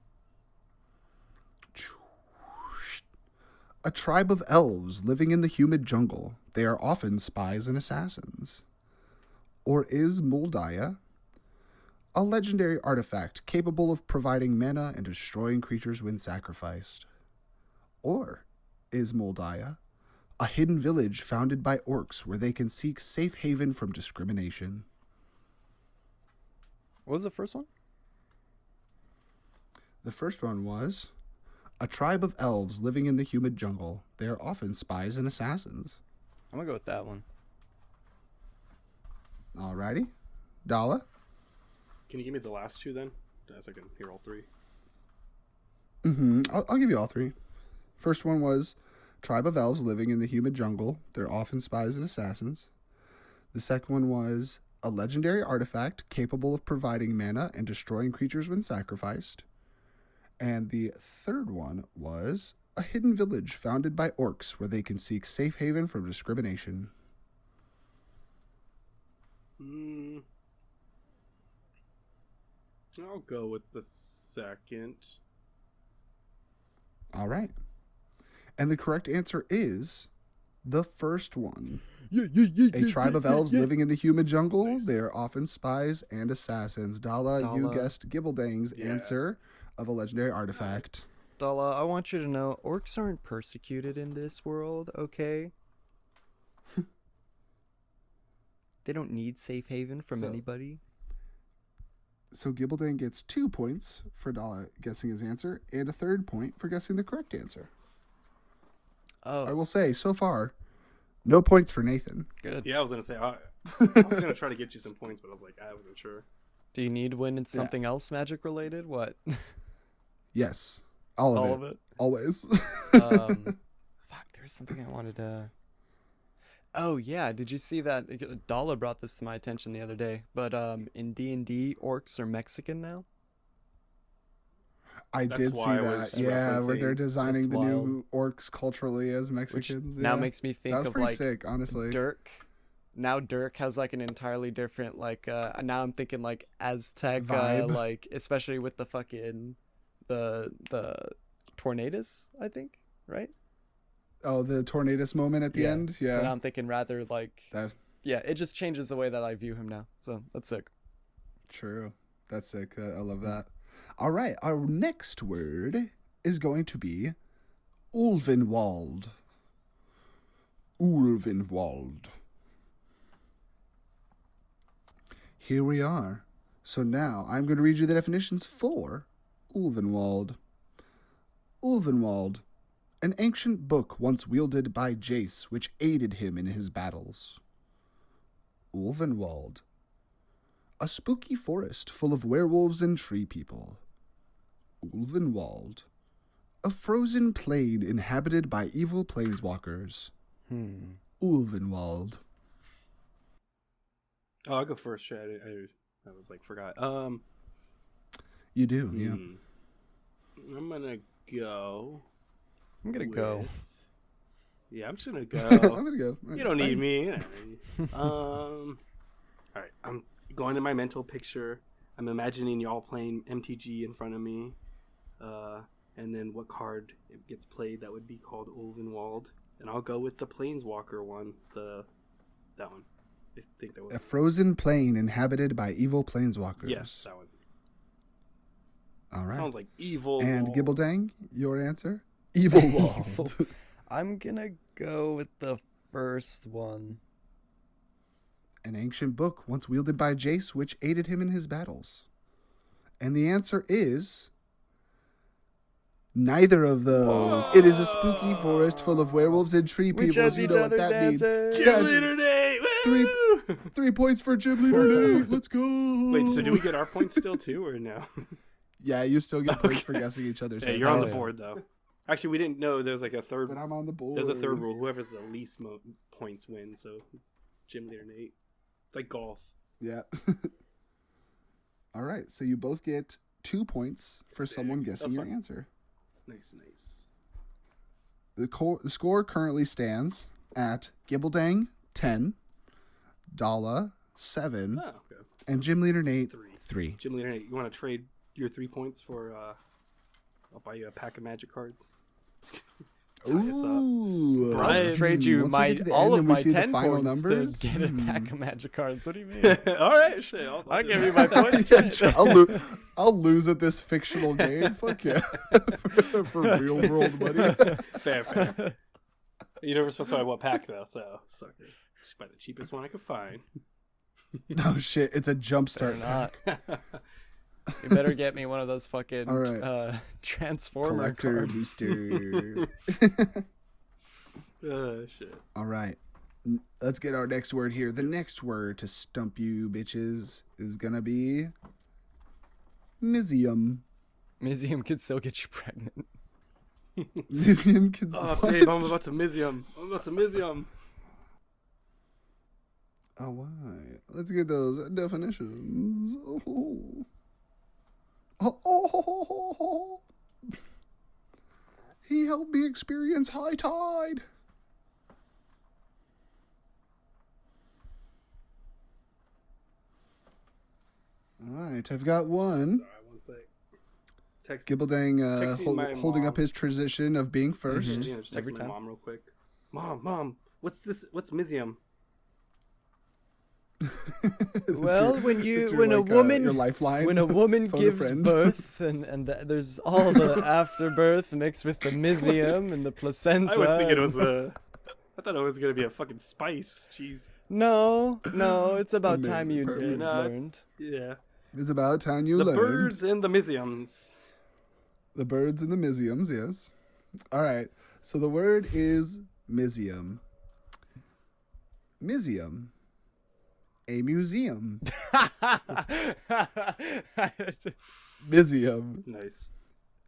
a tribe of elves living in the humid jungle? They are often spies and assassins. Or is Moldaya a legendary artifact capable of providing mana and destroying creatures when sacrificed? Or is Moldaya a hidden village founded by orcs where they can seek safe haven from discrimination? What was the first one? The first one was a tribe of elves living in the humid jungle. They are often spies and assassins. I'm gonna go with that one. Alrighty. Dala? Can you give me the last two then? So I can hear all three. I'll give you all three. First one was tribe of elves living in the humid jungle. They're often spies and assassins. The second one was a legendary artifact capable of providing mana and destroying creatures when sacrificed. And the third one was a hidden village founded by orcs where they can seek safe haven from discrimination. I'll go with the second. All right. And the correct answer is the first one. A tribe of elves living in the humid jungle. Nice. They are often spies and assassins. Dala, you Dala. guessed Gibbledang's answer of a legendary artifact. Dala, I want you to know, orcs aren't persecuted in this world, okay? They don't need safe haven from anybody. So Gibbledang gets 2 points for Dala guessing his answer and a third point for guessing the correct answer. Oh, I will say, so far, no points for Nathan. good. Yeah, I was gonna say I was gonna try to get you some points, but I was like, I wasn't sure. Do you need when it's something else magic related? What? Yes. All of All it. of it? Always. Fuck, there's something I wanted to... Oh, yeah, did you see that? Dala brought this to my attention the other day, but in D&D, orcs are Mexican now? I That's did see why I was that. Yeah, where they're referencing. designing That's the new wild. orcs culturally as Which Mexicans. now yeah. makes me That think was of pretty like sick, honestly. Dirk. Now Dirk has like an entirely different like now I'm thinking like Aztec Vibe. like especially with the fucking the tornadoes, I think, right? Oh, the Tornadoes moment at the end? Yeah. So now I'm thinking rather like That, yeah, it just changes the way that I view him now. So that's sick. true. That's sick. I love that. All right. Our next word is going to be Ulvenwald. Ulvenwald. Here we are. So now I'm going to read you the definitions for Ulvenwald. Ulvenwald, an ancient book once wielded by Jace, which aided him in his battles. Ulvenwald, a spooky forest full of werewolves and tree people. Ulvenwald, a frozen plain inhabited by evil planeswalkers. Ulvenwald. Oh, I'll go first. Shit, I was like forgot. You do, yeah. I'm gonna go. I'm gonna go. Yeah, I'm just gonna go. I'm gonna go. You don't need me. All right, I'm going to my mental picture. I'm imagining y'all playing MTG in front of me, and then what card it gets played that would be called Ulvenwald, and I'll go with the Planeswalker one. That one. I think that was A frozen plain inhabited by evil planeswalkers. yes, that one. All right. Sounds like evil. And wall. Gibbledang, your answer? Evil Wald. I'm gonna go with the first one. An ancient book once wielded by Jace, which aided him in his battles. And the answer is neither of those. It is a spooky forest full of werewolves and tree Which people. has You each know what other's that means. answers. Gymleader Nate! Woo! 3 points for Gymleader Nate. Let's go. Wait, so do we get our points still too, or no? Yeah, you still get points for guessing each other's Hey, answers. you're on Oh, the yeah. board though. Actually, we didn't know there's like a third. But I'm on the board. There's a third rule. Whoever's the least points wins. So, Gymleader Nate. It's like golf. Yeah. All right, so you both get 2 points for Sick. someone guessing That's your fine. answer. Nice. The score currently stands at Gibbledang 10, Dala 7, Oh, okay. and Gymleader Nate 3. 3. Gymleader Nate, you want to trade your 3 points for? I'll buy you a pack of magic cards. Tie us up. Ooh, I'll Trade you once we my get to the all end of and we my see the 10 final points numbers, to get a pack of magic cards. What do you mean? All right, shit. I'll I'll do give that. you my points. Yeah, Shit. I'll lose at this fictional game. Fuck yeah. for real world money. Fair. You never supposed to buy what pack though, so sucker. Just buy the cheapest one I could find. No shit, it's a Better jumpstart. not. You better get me one of those fucking All right. Transformer Collector cards. booster. Shit. All right. Let's get our next word here. The next word to stump you bitches is gonna be Mizium. Museum could still get you pregnant. Mizium kids. Oh, what? babe, I'm about to Mizium. Oh, why? Let's get those definitions. Oh. Oh. He helped me experience high tide. All right, I've got one. Sorry, one sec. Text. Gibbledang Texting my holding up mom. his tradition of being first. Yeah, just Every text my time. mom real quick. Mom, what's this? What's Mizium? Well, It's when your, a like, woman your lifeline. when a woman phone a gives friend. birth there's all the afterbirth mixed with the mysium and the placenta. I was thinking it was I thought it was gonna be a fucking spice. Jeez. No, it's about time Amazing, you've perfect. No, learned. Yeah. It's about time you The learned. birds and the Miziums. The birds and the Miziums, yes. All right. So the word is Mizium. Mizium. A museum. Mizium. Nice.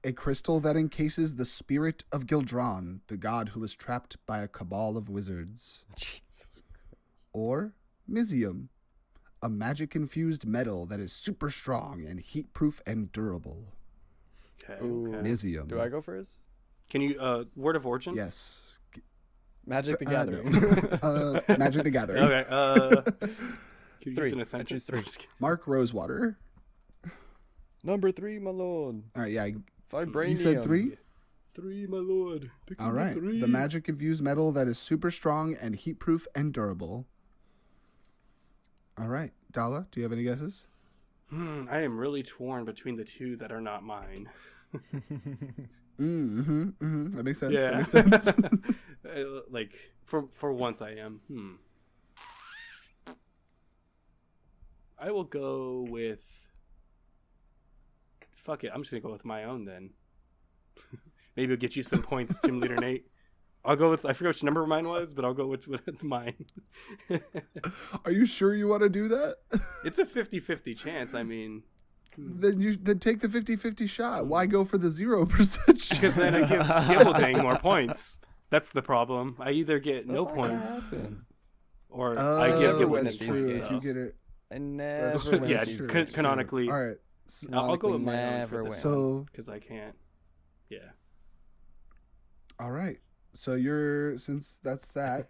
A crystal that encases the spirit of Gildran, the god who was trapped by a cabal of wizards. Jesus. Or Mizium. A magic-infused metal that is super strong and heat-proof and durable. Okay. Ooh. Okay. Mizium. Do I go first? Can you word of origin? Yes. Magic the No. Gathering. Magic the Gathering. Okay. Can you Three. use it in a I sentence? choose three. Mark Rosewater. Number 3, my lord. All right, yeah. Vibranium. You said 3? 3, my lord. Pick All number right. 3. The magic infused metal that is super strong and heat proof and durable. All right. Dala, do you have any guesses? I am really torn between the two that are not mine. That makes sense. Yeah. That makes sense. Like for once I am. I will go with. Fuck it. I'm just gonna go with my own then. Maybe it'll get you some points, Gymleader Nate. I'll go with. I forget which number mine was, but I'll go with mine. Are you sure you want to do that? It's a 50-50 chance. I mean, Then take the 50-50 shot. Why go for the 0% shot? because then I give Gibbledang more points. That's the problem. I either get no That's not gonna points, happen. or I give Gibbledang that's points. true. If you get it. I never That's win. true. Yeah, That's it's true. canonically, All right. I'll go with Canonically my own never for win. this So, because I can't. Yeah. all right. So since that's that,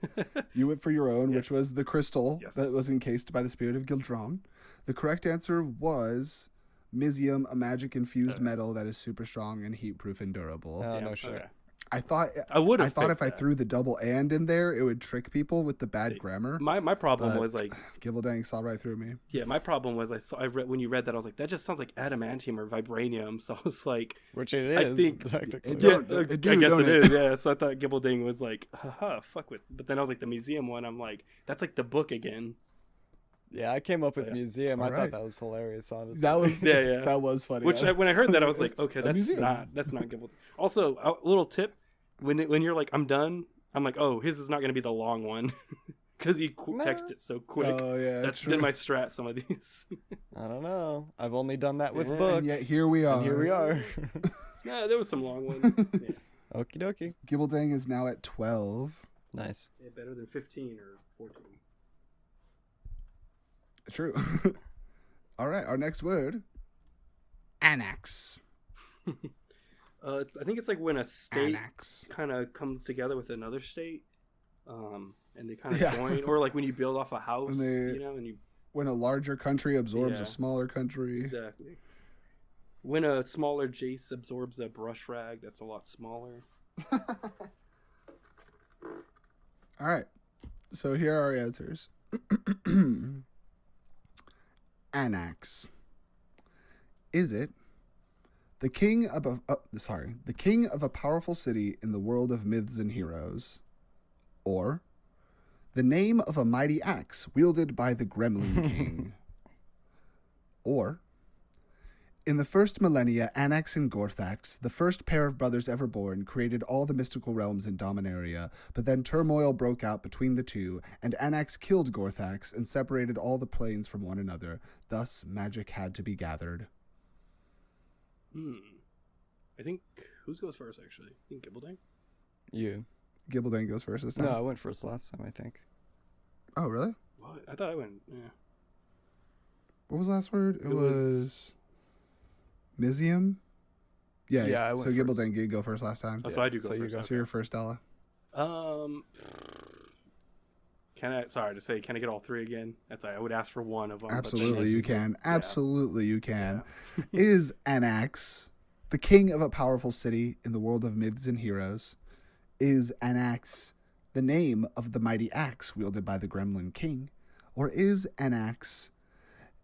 you went for your own, which Yes. was the crystal Yes. that was encased by the spirit of Gibbledang. The correct answer was Mizium, a magic infused metal that is super strong and heat proof and durable. Oh, Damn, no shit. okay. I thought I would have. if I picked that. threw the double and in there, it would trick people with the bad See, grammar. My problem but was like, Gibbledang saw right through me. yeah, my problem was I read when you read that I was like, that just sounds like adamantium or vibranium. So I was like, Which it I is, think- technically. It yeah, don't- I it do, guess don't it it? is. Yeah, so I thought Gibbleding was like, haha, fuck with. But then I was like, the museum one. I'm like, that's like the book again. Yeah, I came up with Yeah. museum. I Alright. thought that was hilarious, honestly. That was Yeah. that was funny. Which when I heard that, I was like, It's okay, a that's museum. not Gibbleding. Also, a little tip: when you're like, I'm done. I'm like, oh, his is not gonna be the long one because you text it so quick. Oh yeah, That's true. been my strat. Some of these. I don't know. I've only done that with Yeah. book. And yet here we are. And here we are. Yeah, there was some long ones. Yeah. Okie dokie. Gibbledang is now at 12. Nice. Yeah, better than 15 or 14. True. All right, our next word, annex. I think it's like when a state Annex. kind of comes together with another state, and they kind of Yeah. join, or like when you build off a house, they- you know, and you When a larger country absorbs Yeah. a smaller country. exactly. When a smaller Jace absorbs a brush rag, that's a lot smaller. All right. So here are our answers. Annex. Is it the king of a powerful city in the world of myths and heroes, or the name of a mighty axe wielded by the Gremlin King, or in the first millennia, Anax and Gorthax, the first pair of brothers ever born, created all the mystical realms in Dominaria, but then turmoil broke out between the two, and Anax killed Gorthax and separated all the planes from one another. Thus, magic had to be gathered. I think whose goes first actually? I think Gibbledang. You. Gibbledang goes first this time. No, I went first last time, I think. Oh, really? What? I thought I went. Yeah. What was the last word? It It was- was Mizium? Yeah, Yeah, I so went Gibbledang first. did go first last time. Oh, so I do go so you first. go. So you're first, Dala. Can I? Sorry to say, can I get all three again? That's I would ask for one of them. but then Absolutely, this you is- can. yeah. Absolutely, you can. Is Anax the king of a powerful city in the world of myths and heroes? Is Anax the name of the mighty axe wielded by the Gremlin King? Or is Anax,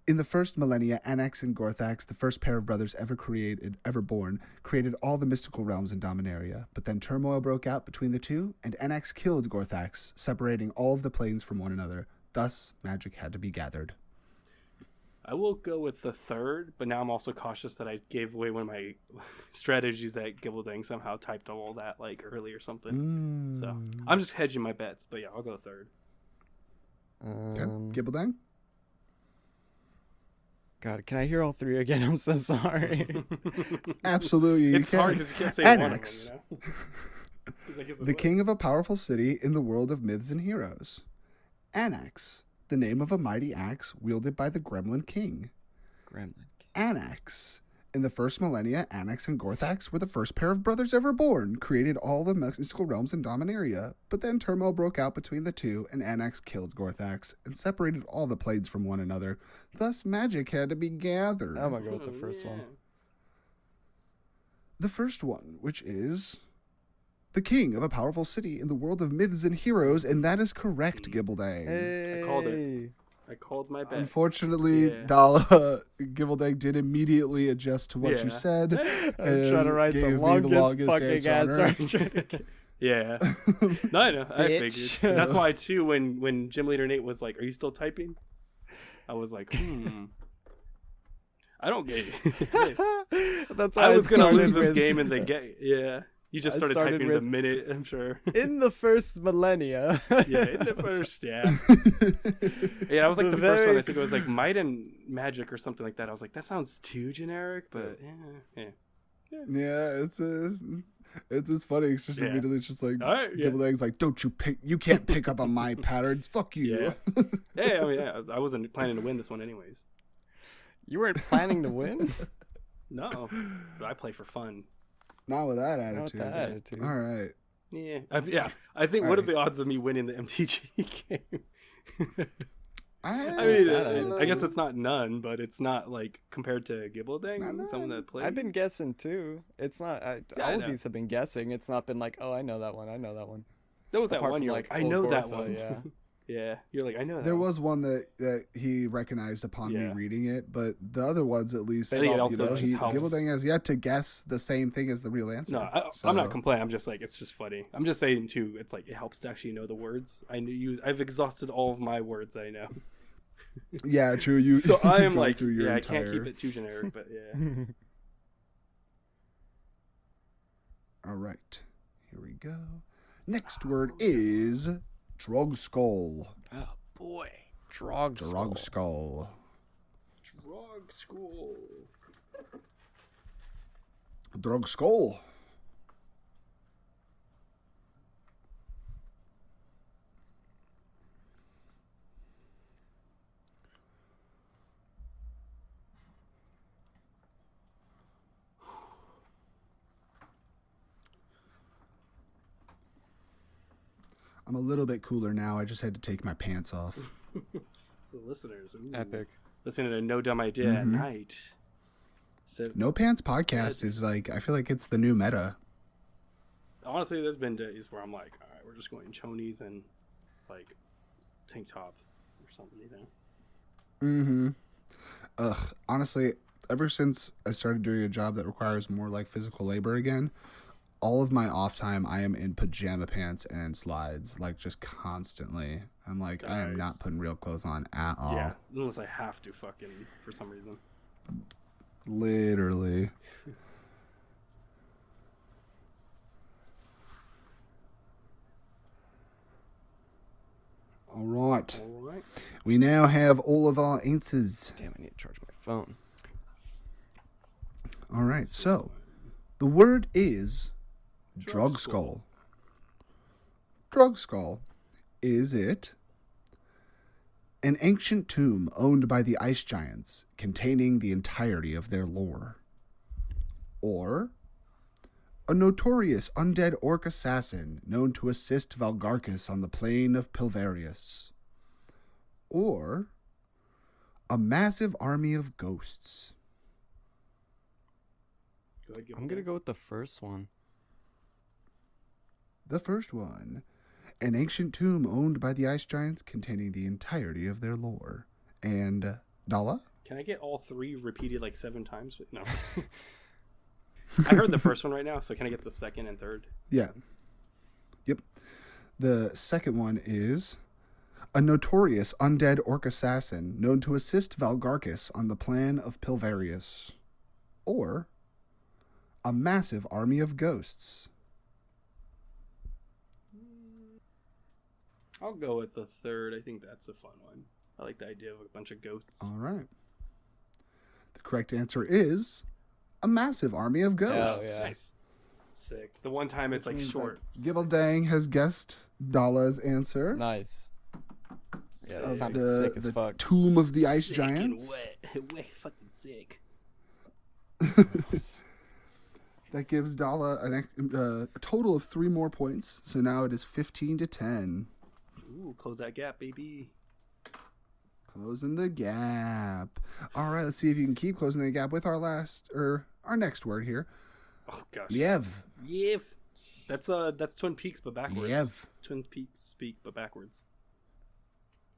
in the first millennia, Anax and Gorthax, the first pair of brothers ever born, created all the mystical realms in Dominaria, but then turmoil broke out between the two, and Anax killed Gorthax, separating all of the planes from one another. Thus, magic had to be gathered. I will go with the third, but now I'm also cautious that I gave away one of my strategies that Gibbledang somehow typed all that like early or something. So I'm just hedging my bets, but yeah, I'll go third. Okay. Gibbledang? God, can I hear all three again? I'm so sorry. Absolutely, you It's can. hard because you can't say one of them, Anax, you know? 'Cause I guess the it's king of a powerful city in the world of myths and heroes. Anax, the name of a mighty axe wielded by the Gremlin King. Gremlin. Anax, In the first millennia, Anax and Gorthax were the first pair of brothers ever born, created all the mystical realms in Dominaria, but then turmoil broke out between the two, and Anax killed Gorthax and separated all the planes from one another. Thus, magic had to be gathered. I'm gonna go with the first one. The first one, which is the king of a powerful city in the world of myths and heroes, and that is correct, Gibbledang. Hey. I called it. I called my bet. Unfortunately, Yeah. Dala Gibbledang did immediately adjust to what you Yeah. said. I'm trying to write the longest fucking answer. Yeah. No, I know. I Bitch. figured. That's why too. When Gymleader Nate was like, "Are you still typing?" I was like, I don't get it. That's I was gonna started lose this with- game in the game. Yeah. You just I started started typing with- the minute, I'm sure. in the first millennia. Yeah, in the first, yeah. Yeah, I was like The the first one. very I think it was like Might and Magic or something like that. I was like, that sounds too generic, but yeah. Yeah, it's funny. It's just Yeah. immediately just like All right, yeah. Gibbledang's like, you can't pick up on my patterns. Fuck you. Yeah. Yeah, I mean, yeah, I wasn't planning to win this one anyways. You weren't planning to win? No, but I play for fun. Not with that Not with attitude. that attitude. All right. Yeah, I think. All What are right. the odds of me winning the MTG game? I I mean, that I guess it's not none, but it's not like compared to Gibbledang, not someone none. that plays. I've been guessing too. It's not. I all of know. these have been guessing. It's not been like, oh, I know that one. I know that one. There was that apart one. from, You're like, like, I old know that Gortha, one. yeah. Yeah, you're like, I know that. There one. was one that he recognized upon me Yeah. reading it, but the other ones at least, I think it also just helps. Gibbledang has yet to guess the same thing as the real answer. No, I'm not complaining. I'm just like, it's just funny. I'm just saying too. It's like it helps to actually know the words. I've exhausted all of my words I know. Yeah, true. You. So I am go like, through your I can't keep entire- it too generic, but yeah. All right, here we go. Next word is drug skull. Oh boy, Drog Drug skull. Drug school. Drug skull. I'm a little bit cooler now. I just had to take my pants off. The listeners, ooh. Epic. Listening to No Dumb Idea at night. So No Pants podcast is like, I feel like it's the new meta. honestly, there's been days where I'm like, all right, we're just going chonies and like tank top or something, you know. Mm-hmm. Ugh. Honestly, ever since I started doing a job that requires more like physical labor again, all of my off time I am in pajama pants and slides, like just constantly. I'm like, I am Nice. not putting real clothes on at all. Yeah, unless I have to fucking for some reason. Literally. All right. All right. We now have all of our answers. Damn, I need to charge my phone. All right. So, the word is drug skull. Drug skull. Is it an ancient tomb owned by the ice giants containing the entirety of their lore? Or a notorious undead orc assassin known to assist Valgarcus on the plain of Pilverius? Or a massive army of ghosts? Go ahead, give I'm it gonna a go with the first one. The first one. An ancient tomb owned by the ice giants containing the entirety of their lore. And Dala? Can I get all three repeated like 7 times? No. I heard the first one right now, so can I get the second and third? Yeah. Yep. The second one is a notorious undead orc assassin known to assist Valgarcus on the plan of Pilverius. Or a massive army of ghosts. I'll go with the third. I think that's a fun one. I like the idea of a bunch of ghosts. All right. The correct answer is a massive army of ghosts. Oh, yeah. Nice. Sick. The one time it's like short. Gibbledang has guessed Dala's answer. Nice. Yeah, that Of sounded sick as the fuck. tomb of the ice Sick and giants. wet. Wet, fucking sick. That gives Dala a total of 3 more points. So now it is 15-10. Ooh, close that gap, baby. Closing the gap. All right, let's see if you can keep closing the gap with our next word here. Oh gosh. Liev. Yev. That's Twin Peaks but backwards. Yev. Twin Peaks speak but backwards.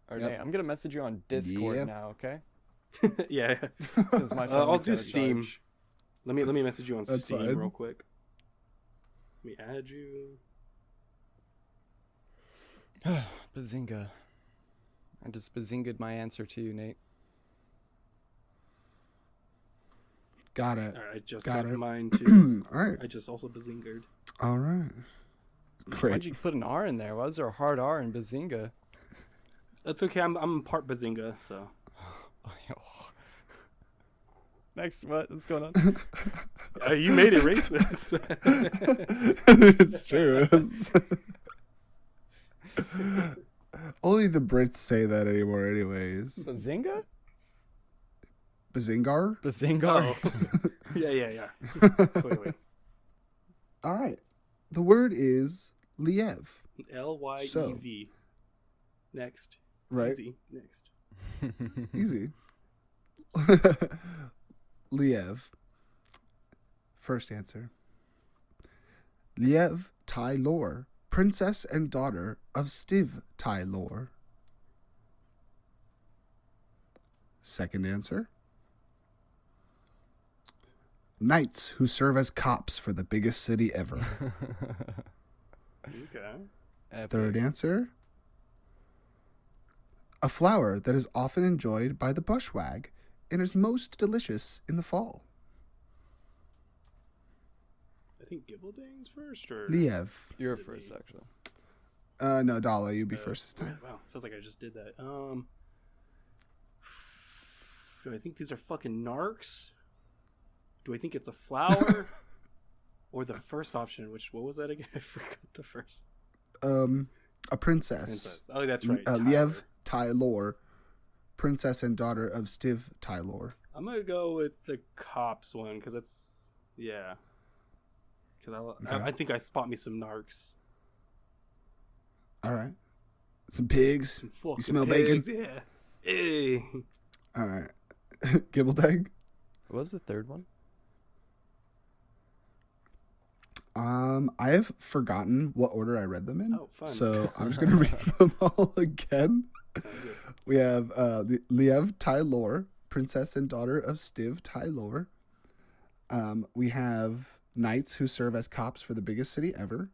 All right, Yep. Nate, I'm gonna message you on Discord Yep. now, okay? Yeah. Because my phone I'll is do out of Steam. charge. Let me message you on That's Steam fine. real quick. Let me add you. Bazinga. I just bazinga'd my answer to you, Nate. Got it. All right, I just Got sent it. mine too. All right. I just also bazingered. All right. Why'd Great. you put an R in there? Why was there a hard R in bazinga? That's okay. I'm part bazinga, so. Next, what's going on? You made it racist. It's true. Only the Brits say that anymore, anyways. Bazinga? Bazingar? Bazingar? Oh. Yeah. Clearly. All right. The word is Liev, Lyev. Next. right? Easy. Next. Easy. Liev. First answer. Liev Tylor, princess and daughter of Stiv Tylor. Second answer. Knights who serve as cops for the biggest city ever. Okay. Epic. Third answer. A flower that is often enjoyed by the bushwag and is most delicious in the fall. I think Gibbledang's first, or Liev. You're Is it first, me? actually. No, Dala, you be first this time. Wow, feels like I just did that. Do I think these are fucking narcs? Do I think it's a flower? Or the first option, what was that again? I forgot the first. A princess. Princess. Oh, that's right. Liev Tylor, princess and daughter of Stiv Tylor. I'm gonna go with the cops one because that's Because I think I spot me some narcs. All right. Some pigs. Some fucking You smell pigs, bacon? Yeah. Hey. All right. Gibbledang. What was the third one? I have forgotten what order I read them in. Oh, fun. So I'm just going to read them all again. Sounds good. We have Liev Tylor, princess and daughter of Stiv Tylor. We have knights who serve as cops for the biggest city ever.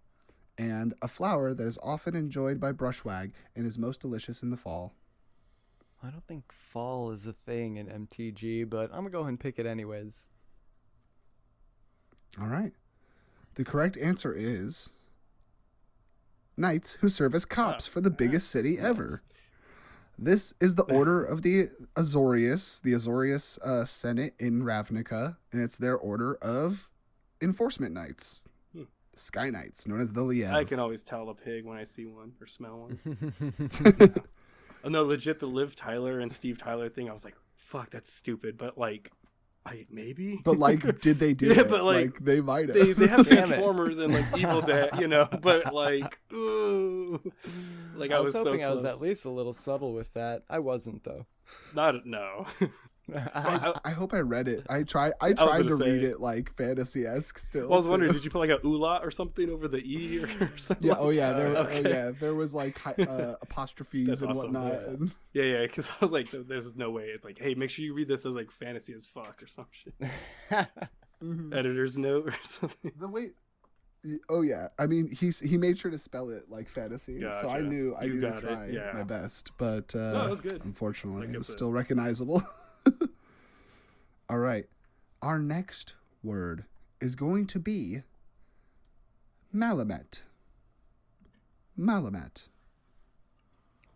And a flower that is often enjoyed by brushwag and is most delicious in the fall. I don't think fall is a thing in MTG, but I'm gonna go ahead and pick it anyways. All right. The correct answer is knights who serve as cops for the biggest city ever. This is the order of the Azorius Senate in Ravnica, and it's their order of enforcement knights. Sky Knights, known as the Liev. I can always tell a pig when I see one or smell one. Oh no, legit the Liv Tyler and Steve Tyler thing. I was like, "Fuck, that's stupid." But like, maybe. But like, did they do Yeah, it? but, like, they might have. They have Damn it. Transformers and like Evil Dead, you know. But like, ooh, like I was hoping so I was close. at least a little subtle with that. I wasn't though. no. I hope I read it. I tried gonna to read say- it like fantasy-esque still. I was wondering, too. did you put like a ooh-la or something over the e or something? Yeah. like Oh yeah. that? There. There was like apostrophes That's and awesome, whatnot. yeah. And Yeah, because I was like, there's no way. It's like, hey, make sure you read this as like fantasy as fuck or some shit. Editor's note or something. the way. Oh yeah. I mean, he made sure to spell it like fantasy, so I Gotcha. knew You to got it, try yeah. my best, but that was good. unfortunately, Like I it's said. still recognizable. All right. Our next word is going to be Malamet. Malamet.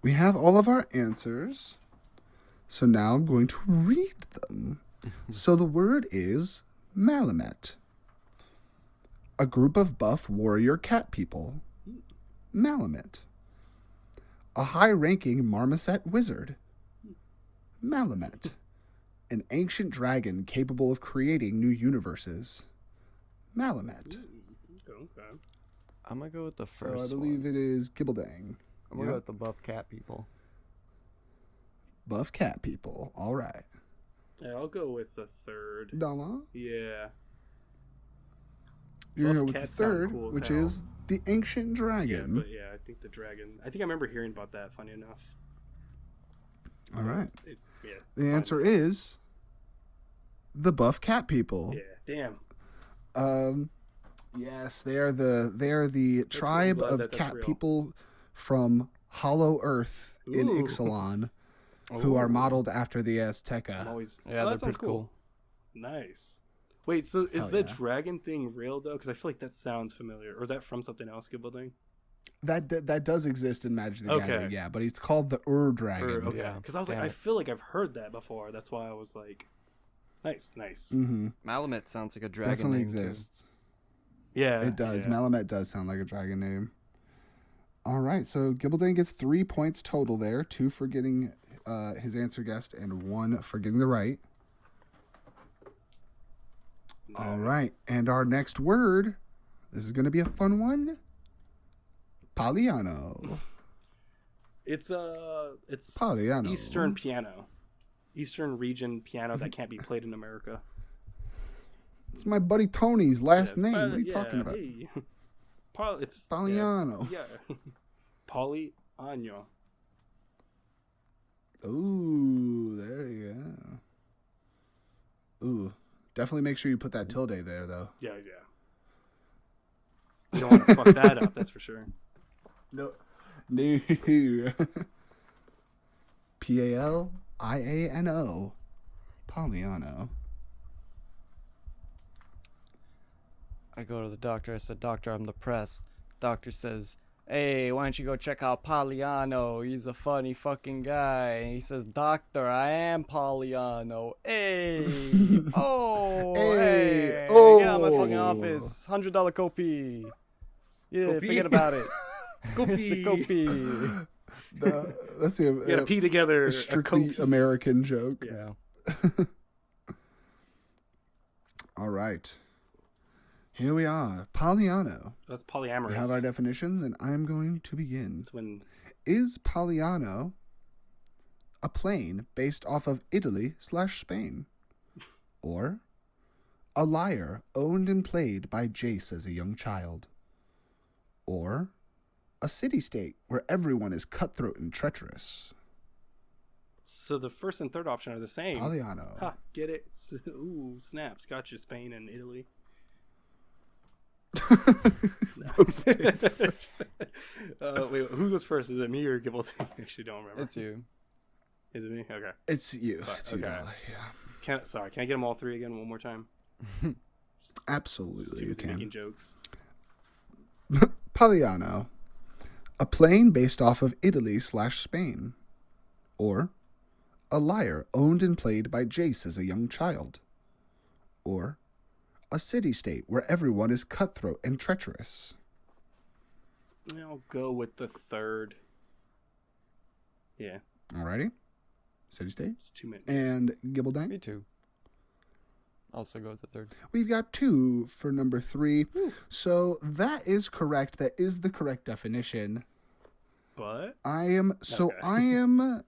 We have all of our answers. So now I'm going to read them. So the word is Malamet. A group of buff warrior cat people. Malamet. A high-ranking marmoset wizard. Malamet. an ancient dragon capable of creating new universes? Malamet. Okay. I'm gonna go with the So first I believe one. it is Gibbledang. I'm gonna go with the buff cat people. Buff cat people. All right. Yeah, I'll go with the third. Dala. Yeah. You're Buff going with the cats sound third, cool as which hell. is the ancient Yeah, dragon. but yeah, I think the dragon. I think I remember hearing about that. Funny enough. All right. Yeah. The answer is the buff cat people. Yeah. Damn. Yes, they are the cool. tribe I'm glad of that that's cat real. people from Hollow Earth in Ooh. Ixalan, who are Ooh. modeled after the I'm Azteca. always. Yeah, oh, they're that sounds pretty cool. Nice. Wait, so is Hell the yeah. dragon thing real though? Because I feel like that sounds familiar. Or is that from something else, Gibbledang? That does exist in Magic the Okay. Gathering, yeah, but it's called the Dragon. Or, okay. Yeah, Because I was damn like, I it. feel like I've heard that before. That's why I was like, nice. Mm-hmm. Malamet sounds like a dragon Definitely name exists. Yeah. It does. Yeah. Malamet does sound like a dragon name. All right, so Gibbledang gets 3 points total there, 2 for getting his answer guessed and 1 for getting the right. All Nice. right, and our next word, this is going to be a fun one. Poliano. It's Poliano. Eastern piano. Eastern region piano that can't be played in America. It's my buddy Tony's last Yeah, name. it's What are you talking about? Hey. It's Poliano. Yeah. Poliano. Ooh, there you go. Ooh, definitely make sure you put that tilde there, though. Yeah. You don't want to fuck that up, that's for sure. No. P-A-L-I-A-N-O. Poliano. I go to the doctor. I said, "Doctor, I'm depressed." Doctor says, "Hey, why don't you go check out Poliano? He's a funny fucking guy." And he says, "Doctor, I am Poliano. Hey, oh, Hey, get out of my fucking oh. office. $100 copy. Yeah, Copy? forget about it. Copy. It's a copy. That's the You gotta pee together. a strictly American joke. Yeah. All right. Here we are. Poliano. That's polyamorous. We have our definitions, and I'm going to begin. It's when Is Poliano a plane based off of Italy/Spain? Or a lyre owned and played by Jace as a young child? Or a city-state where everyone is cutthroat and treacherous? so the first and third option are the same. Poliano. Ha, get it? Ooh, snaps. Gotcha. Spain and Italy. Wait, who goes first? Is it me or Gibbleton? I actually don't remember. It's you. Is it me? Okay. It's you. Fuck, It's you, okay. Dala, yeah. Can I get them all three again one more time? Just Absolutely, too you busy making can. jokes. Poliano. A plane based off of Italy/Spain. Or a lyre owned and played by Jace as a young child. Or a city-state where everyone is cutthroat and treacherous. I'll go with the third. Yeah, Alrighty? City-state. it's 2 minutes. And Gibbledang. Me too. Also go with the third. We've got 2 for number 3. So that is correct. That is the correct definition. But Okay.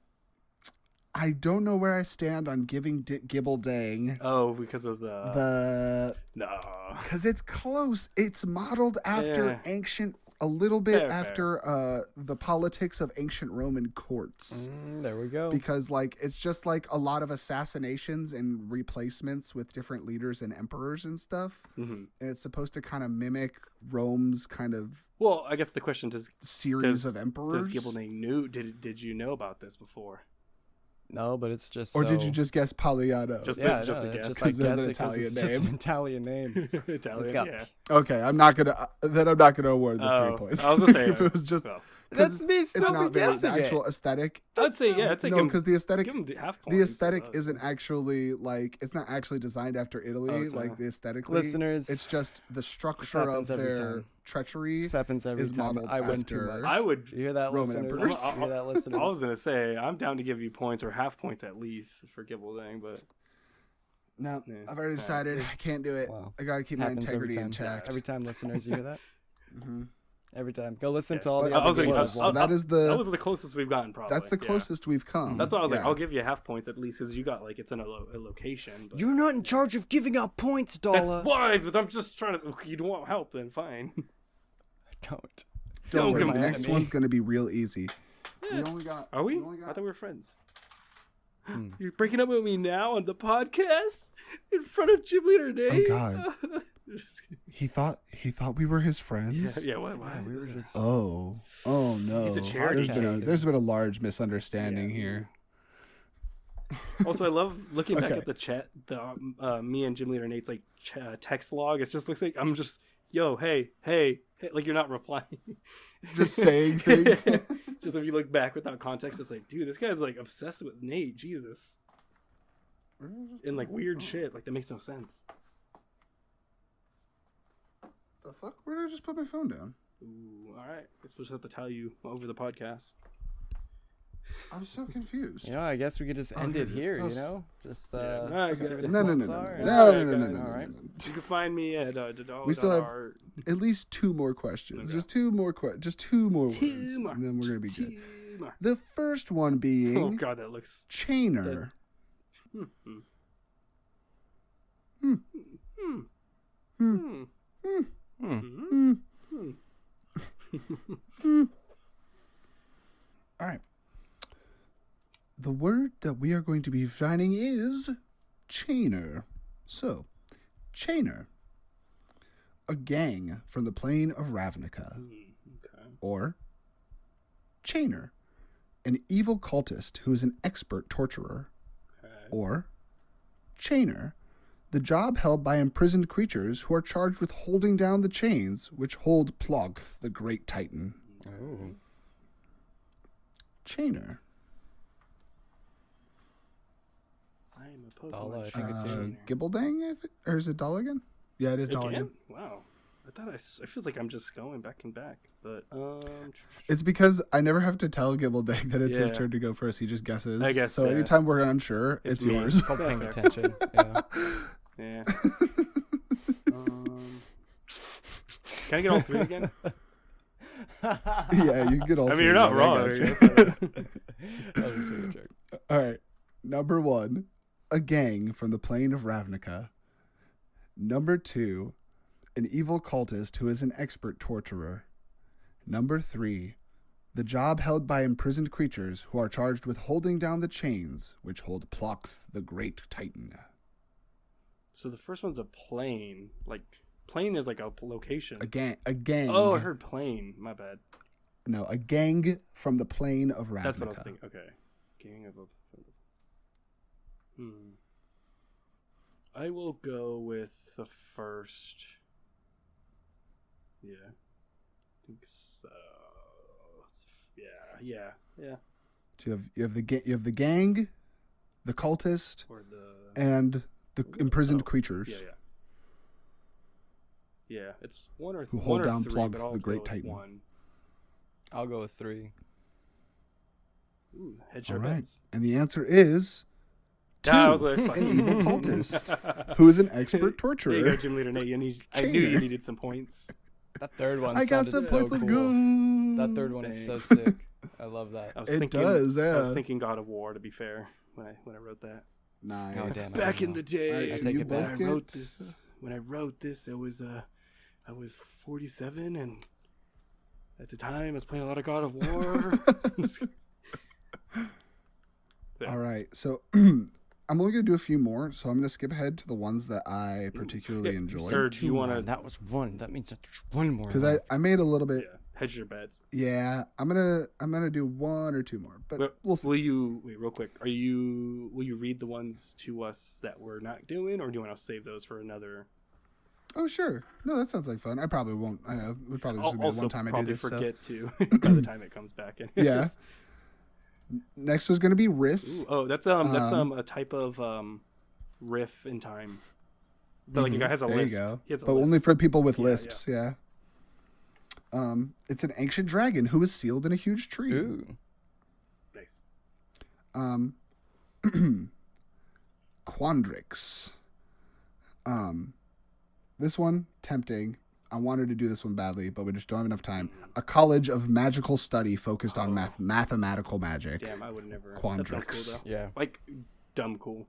I don't know where I stand on giving Gibbledang because of the the no. because it's close. It's modeled after Yeah. ancient, a little bit Fair. after the politics of ancient Roman courts. There we go. Because like it's just like a lot of assassinations and replacements with different leaders and emperors and stuff. Mhm. And it's supposed to kind of mimic Rome's kind of Well, I guess the question series of emperors. Does Gibbledang knew? Did you know about this before? No, but it's just. Or did so- you just guess Poliano? Just Yeah, just no, a guess. just 'Cause I guess there's an it 'cause it's Italian just name. an Italian name. Italian, It's got- yeah. Okay, I'm not gonna award the 3 points. I was gonna say if it was just well, That's me it's still not very, the guessing actual it. aesthetic. I'd say yeah. I'd say No, because the aesthetic, give him half points. the aesthetic isn't actually like it's not actually designed after Italy. Oh, it's like not. the aesthetically, Listeners, it's just the structure happens of every their time. treachery. This happens every is time. modeled I win too after- much. I would. You hear that, Roman listeners? emperors. You hear that, listeners? I was gonna say I'm down to give you points or half points at least for Gibbledang, but No, Yeah. I've already decided. I can't do it. Wow. I gotta keep my Happens every integrity time. intact. Every time, listeners, you hear that? Mhm. Every time. Go listen to all the But other I was like, games. that is the that was the closest we've gotten, probably. that's the Yeah. closest we've come. That's why I was like, Yeah. I'll give you half points at least because you got like it's in a location. But You're not in charge of giving out points, Dala. that's why. But I'm just trying to. You don't want help, then fine. Don't. Don't worry, come the at next me. one's gonna be real easy. Yeah. We only got. Are we? only I got- thought we were friends. You're breaking up with me now on the podcast in front of Gymleader Nate. God. Just kidding. He thought we were his friends. Yeah, what? Yeah, we were just. Oh no! He's a charity case. There's been a large misunderstanding here. Also, I love looking back Okay. at the chat. The me and Gymleader Nate's like text log. It just looks like I'm just hey, like you're not replying. Just saying things. Just if you look back without context, it's like, dude, this guy's like obsessed with Nate. Jesus, and like weird shit. Like that makes no sense. The fuck? Where did I just put my phone down? Ooh, all right. Guess we'll just have to tell you over the podcast. I'm so confused. You know, I guess we could just end here it it is. here, That you was- know? Just, No, see I get what it. the No. thoughts are. All right. You can find me at We still have Dollar. at least two more questions. Okay. Just two more just two more words, Two more. and then we're gonna be Just good. two more. The first one Oh being god, that looks. Chainer. Hmm. Hmm. Hmm. Hmm. Hmm. Hmm. Hmm. Hmm. All right. The word that we are going to be finding is chainer. So, chainer. A gang from the plane of Ravnica. Okay. Or chainer. An evil cultist who is an expert torturer. Okay. Or chainer. The job held by imprisoned creatures who are charged with holding down the chains which hold Plogth, the great titan. Oh. Chainer. I am a Pokemon. Dala, I think it's trainer. Gibbledang, I think? Or is it Dala again? Yeah, it is Dala Again? again. Wow. I thought it feels like I'm just going back and back, but It's because I never have to tell Gibbledang that it's his Yeah. turn to go first. He just guesses. I guess, so. yeah. Anytime we're unsure, it's me. yours. It's called paying attention. Yeah. yeah. Can I get all three again? Yeah, you can get all. I mean, three you're not again, wrong. I I got you. guess. That was really a joke. All right. Number 1, a gang from the plane of Ravnica. Number 2, an evil cultist who is an expert torturer. Number 3, the job held by imprisoned creatures who are charged with holding down the chains which hold Plogth, the great titan. So the first one's a plane. Like plane is like a location. A gang. Oh, I heard plane. My bad. No, a gang from the plane of Ravnica. That's what I was thinking. Okay. Gang of a. I will go with the first. Yeah. I think so. Yeah. So you have the gang, the cultist, Or the. and the imprisoned Oh, creatures. Yeah, it's one or Who one hold or down three, Plogth, but I'll the go great with titan. One. I'll go with 3. Ooh, hedge All your right. bets. And the answer is 2. I was like, fuck. An evil cultist who is an expert torturer. There you go, Gymleader Nate. I knew you Chainer. needed some points. That third one I got sounded some so points. Let's cool. go. That third one is so Thanks. sick. I love that. I was It thinking, does, I was yeah. thinking God of War. To be fair, when I wrote that Nice. Oh, damn it. back in the day, Alright, I so take you it both back. when I wrote get- this, it was I was 47, and at the time I was playing a lot of God of War. All right. So I'm only going to do a few more. So I'm going to skip ahead to the ones that I particularly Yeah, enjoyed. sir. Do you wanna- That was 1. That means that there's 1 more. Because left. I made a little bit. Yeah, hedge your bets. Yeah. I'm gonna do 1 or 2 more. But But we'll see. will you wait real quick? Will you read the ones to us that we're not doing, or do you want to save those for another? Oh, sure. No, that sounds like fun. I probably won't. I know. It would probably just I'll be also one time I do probably this. So. forget to by the time it comes back. anyways. Yeah. Next was going to be Riff. Ooh, oh, that's a type of riff in time. But like a guy has a there lisp. you go. He has a But only lisp. for people with Yeah, lisps, yeah. It's an ancient dragon who is sealed in a huge tree. Ooh. Nice. Quandrix, This one, tempting. I wanted to do this one badly, but we just don't have enough time. A college of magical study focused on mathematical magic. Damn, I would never. Quandrix. That sounds cool though. Yeah. Like dumb cool.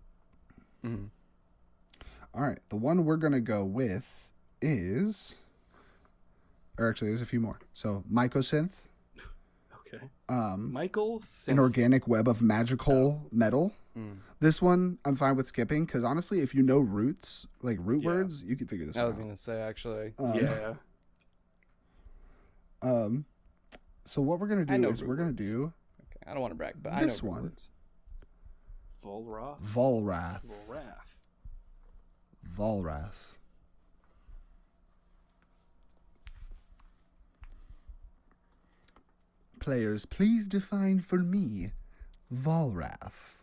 Mm. All right, the one we're gonna go with is, or actually, there's a few more. So, mycosynth, Okay. an Michael. organic web of magical metal. Mm. This one I'm fine with skipping because honestly, if you know roots, like root Yeah. words, you can figure this I one was out. gonna say actually. Yeah. So what we're gonna I do know is root we're gonna words. do Okay, I don't want to brag, but This I know one. words. Volrath. Volrath. Volrath. Volrath. Players, please define for me Volrath.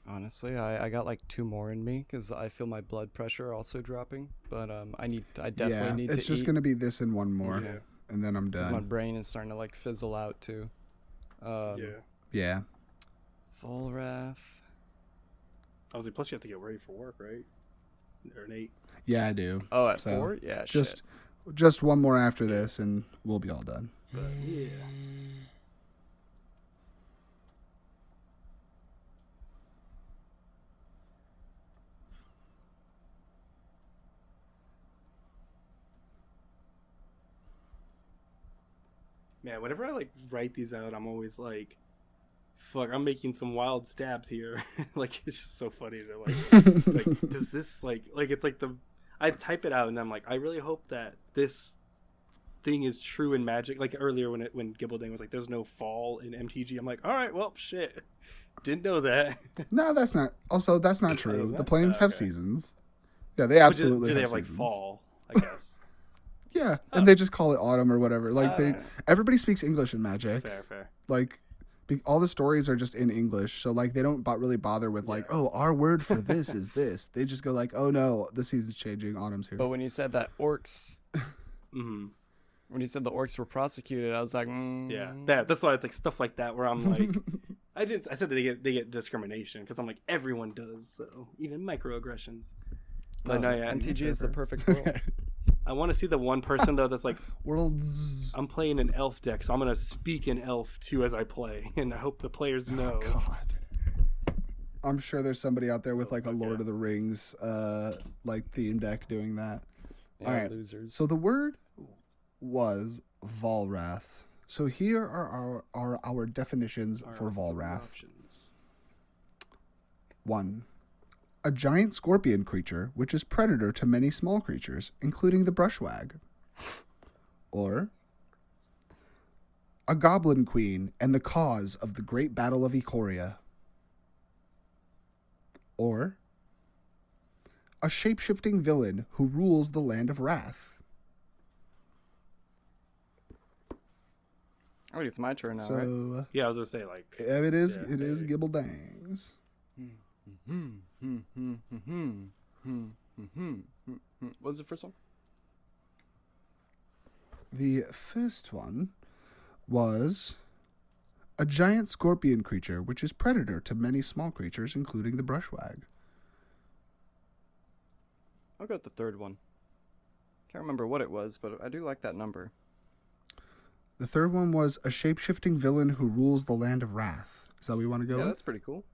Honestly, I got like 2 more in me because I feel my blood pressure also dropping. But I definitely need to it's just eat gonna be this and one more, Okay. and then I'm because my done. brain is starting to like fizzle out too. Yeah. Yeah. Volrath. Obviously, plus you have to get ready for work, right? Or Nate. Yeah, I do. Oh, at So, 4? Yeah, Just shit. just one more after this, and we'll be all done. But yeah. Man, whenever I like write these out, I'm always like, "Fuck, I'm making some wild stabs here." Like it's just so funny to like, does this like it's like I type it out and I'm like, I really hope that this thing is true in Magic. Like earlier when Gibbledang was like, "There's no fall in MTG," I'm like, "All right, well, shit, didn't know that." No, that's not. Also, that's not true. that? The planes Oh, have okay. seasons. Yeah, they absolutely do they have have like seasons. fall? I guess. Yeah, and they just call it autumn or whatever. Like Alright. everybody speaks English in Magic. Fair. Like, all the stories are just in English, so like they don't really bother with like, oh, our word for this is this. They just go like, oh no, the season's changing, autumn's here. But when you said that orcs, Mm-hmm. when you said the orcs were prosecuted, I was like, Yeah, that's why it's like stuff like that where I'm like, I said that they get discrimination because I'm like everyone does, so even microaggressions. But no, yeah, MTG is the perfect world. I want to see the one person though that's like, Worlds. I'm playing an elf deck, so I'm gonna speak in elf too as I play, and I hope the players know. God. I'm sure there's somebody out there with like a Lord of the Rings like theme deck doing that. Yeah, All right. losers. So the word was Volrath. So here are our definitions for Volrath. Options. 1. A giant scorpion creature which is predator to many small creatures, including the brushwag. Or a goblin queen and the cause of the great battle of Ikoria. Or a shape-shifting villain who rules the land of Wrath. Oh, it's my turn now, So right? Yeah, I was gonna say like, it is Yeah, it is maybe. Gibbledang's. What's the first one? The first one was a giant scorpion creature which is predator to many small creatures, including the brushwag. I'll go with the third one. Can't remember what it was, but I do like that number. The third one was a shape-shifting villain who rules the land of Wrath. Is that what we want to go Yeah, with? that's pretty cool.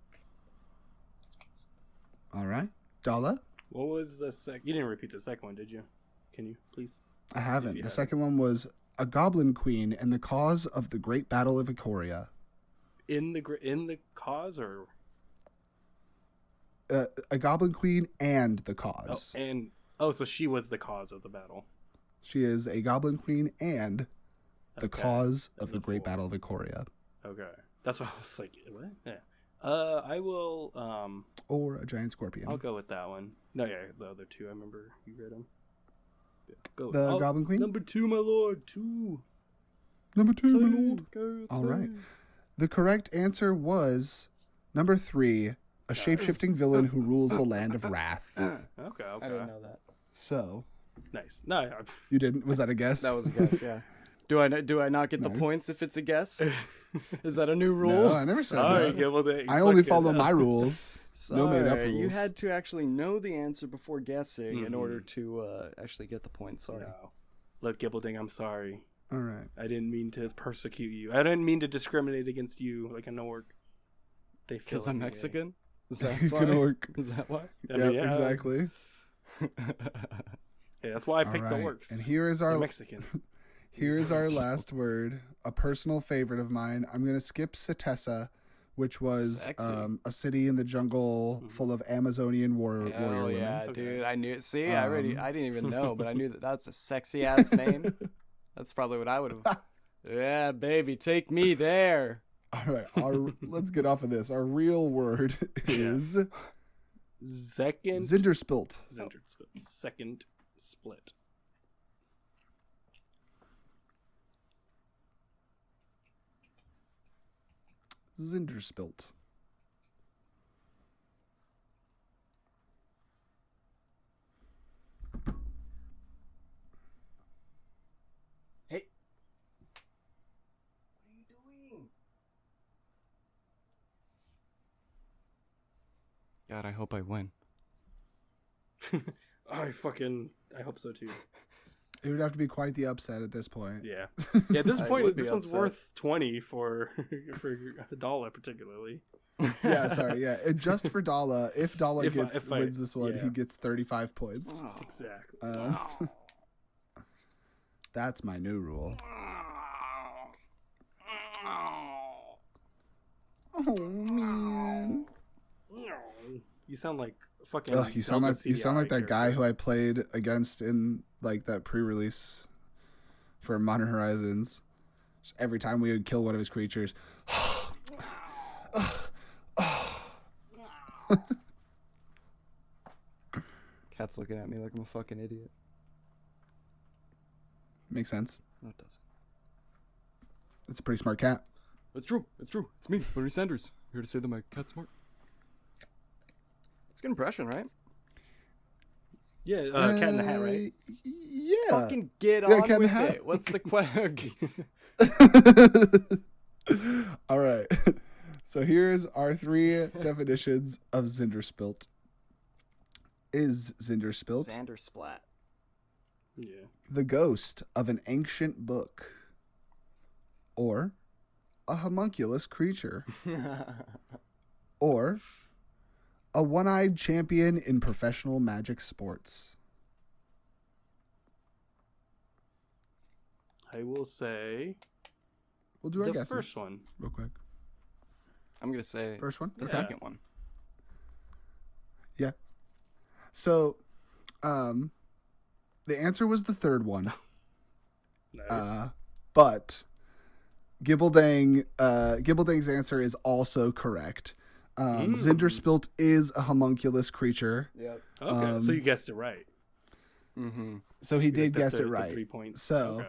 All right. Dala? what was the You didn't repeat the second one, did you? Can you please? I haven't. you The haven't. second one was a goblin queen and the cause of the great battle of Ikoria. In the cause or A goblin queen and the cause. so she was the cause of the battle. She is a goblin queen and the Okay. cause of And the the great four. battle of Ikoria. Okay, that's why I was like, what? Yeah. I will. Or a giant scorpion. I'll go with that one. No, yeah, the other two. I remember you read them. Go. The Goblin Queen? Number 2, my lord. 2. Number 2, my lord. All right. The correct answer was number 3, a shape-shifting villain who rules the land of Wrath. Okay. I didn't know that. So, Nice. No, you didn't? Was that a guess? That was a guess, yeah. Do I not get the Nice. points if it's a guess? Is that a new rule? No, I never said sorry, that. Gibbledang. I only Fucking follow hell. my rules. No made-up Sorry, rules. you had to actually know the answer before guessing in order to actually get the points. Sorry. No. Look, Gibbledang, I'm sorry. All right. I didn't mean to persecute you. I didn't mean to discriminate against you like a Nork. They feel Because like I'm me. Mexican? Is that It's why? gonna work. Is that why? I mean, Yep, exactly. Yeah, that's why I picked All the right. works. And here is They're our Mexican. here is our last word, a personal favorite of mine. I'm gonna skip Setessa, which was Sexy. a city in the jungle full of Amazonian warrior Hell women. yeah, Okay. dude! I knew it. See, I didn't even know, but I knew that's a sexy ass name. That's probably what I would have. Yeah, baby, take me there. All right, let's get off of this. Our real word is Second. Zinderspilt. Second split. Zinderspilt. Hey, what are you doing? God, I hope I win. I hope so too. It would have to be quite the upset at this point. Yeah. Yeah, at this I point, would be this one's upset. worth 20 for the Dala, particularly. Yeah, sorry. Yeah, and just for Dala, if Dala If I- wins this one, yeah. he gets 35 points. Exactly. That's my new rule. Oh man. You sound like fucking. Ugh, you sound like CDI that guy character. who I played against in like that pre-release for Modern Horizons. Just every time we would kill one of his creatures. Cat's looking at me like I'm a fucking idiot. Makes sense. No, it doesn't. It's a pretty smart cat. It's true. It's true. It's me, Bernie Sanders. Here to say that my cat's smart. It's a good impression, right? Yeah, Cat in the Hat, right? Yeah. Fucking get Yeah, on Cat in the with Hat. it. What's the question? All right. So here's our 3 definitions of Zinderspilt. Is Zinderspilt Xander Splat. Yeah. the ghost of an ancient book or a homunculus creature or a one-eyed champion in professional magic sports? I will say We'll do our the guesses first one. real quick. I'm going to say First one? the Okay. second one. Yeah. So, the answer was the third one. Nice. But Gibbledang's answer is also correct. Zinderspilt is a homunculus creature, Yep. Okay, so you guessed it right. Mm-hmm. so he did The guess it the right. 3 points. So, Okay.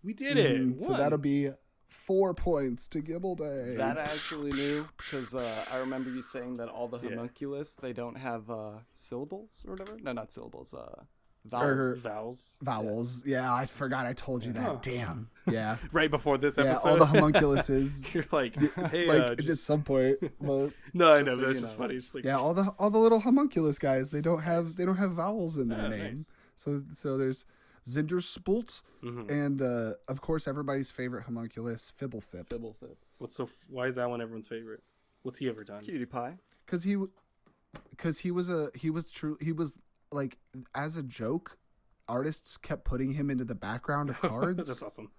We did it. so Won. that'll be 4 points to Gibbledang. That I actually knew because I remember you saying that all the Yeah. homunculus, they don't have syllables or whatever. No, not syllables. Vowels. Or- Vowels. Vowels. Yeah, I forgot I told you that. Huh. Damn. Yeah. Right before this Yeah, episode. all the homunculuses. You're like, hey, Like at just... some point, but No, I just know, so but it's you just know. funny. It's like, yeah, all the little homunculus guys, they don't have vowels in their Oh, name. nice. So there's Zinderspult Mhm. and of course everybody's favorite homunculus, Fibblethip. Fibblethip. why is that one everyone's favorite? What's he ever done? Cutie pie. Cuz he was like, as a joke, artists kept putting him into the background of cards. That's awesome.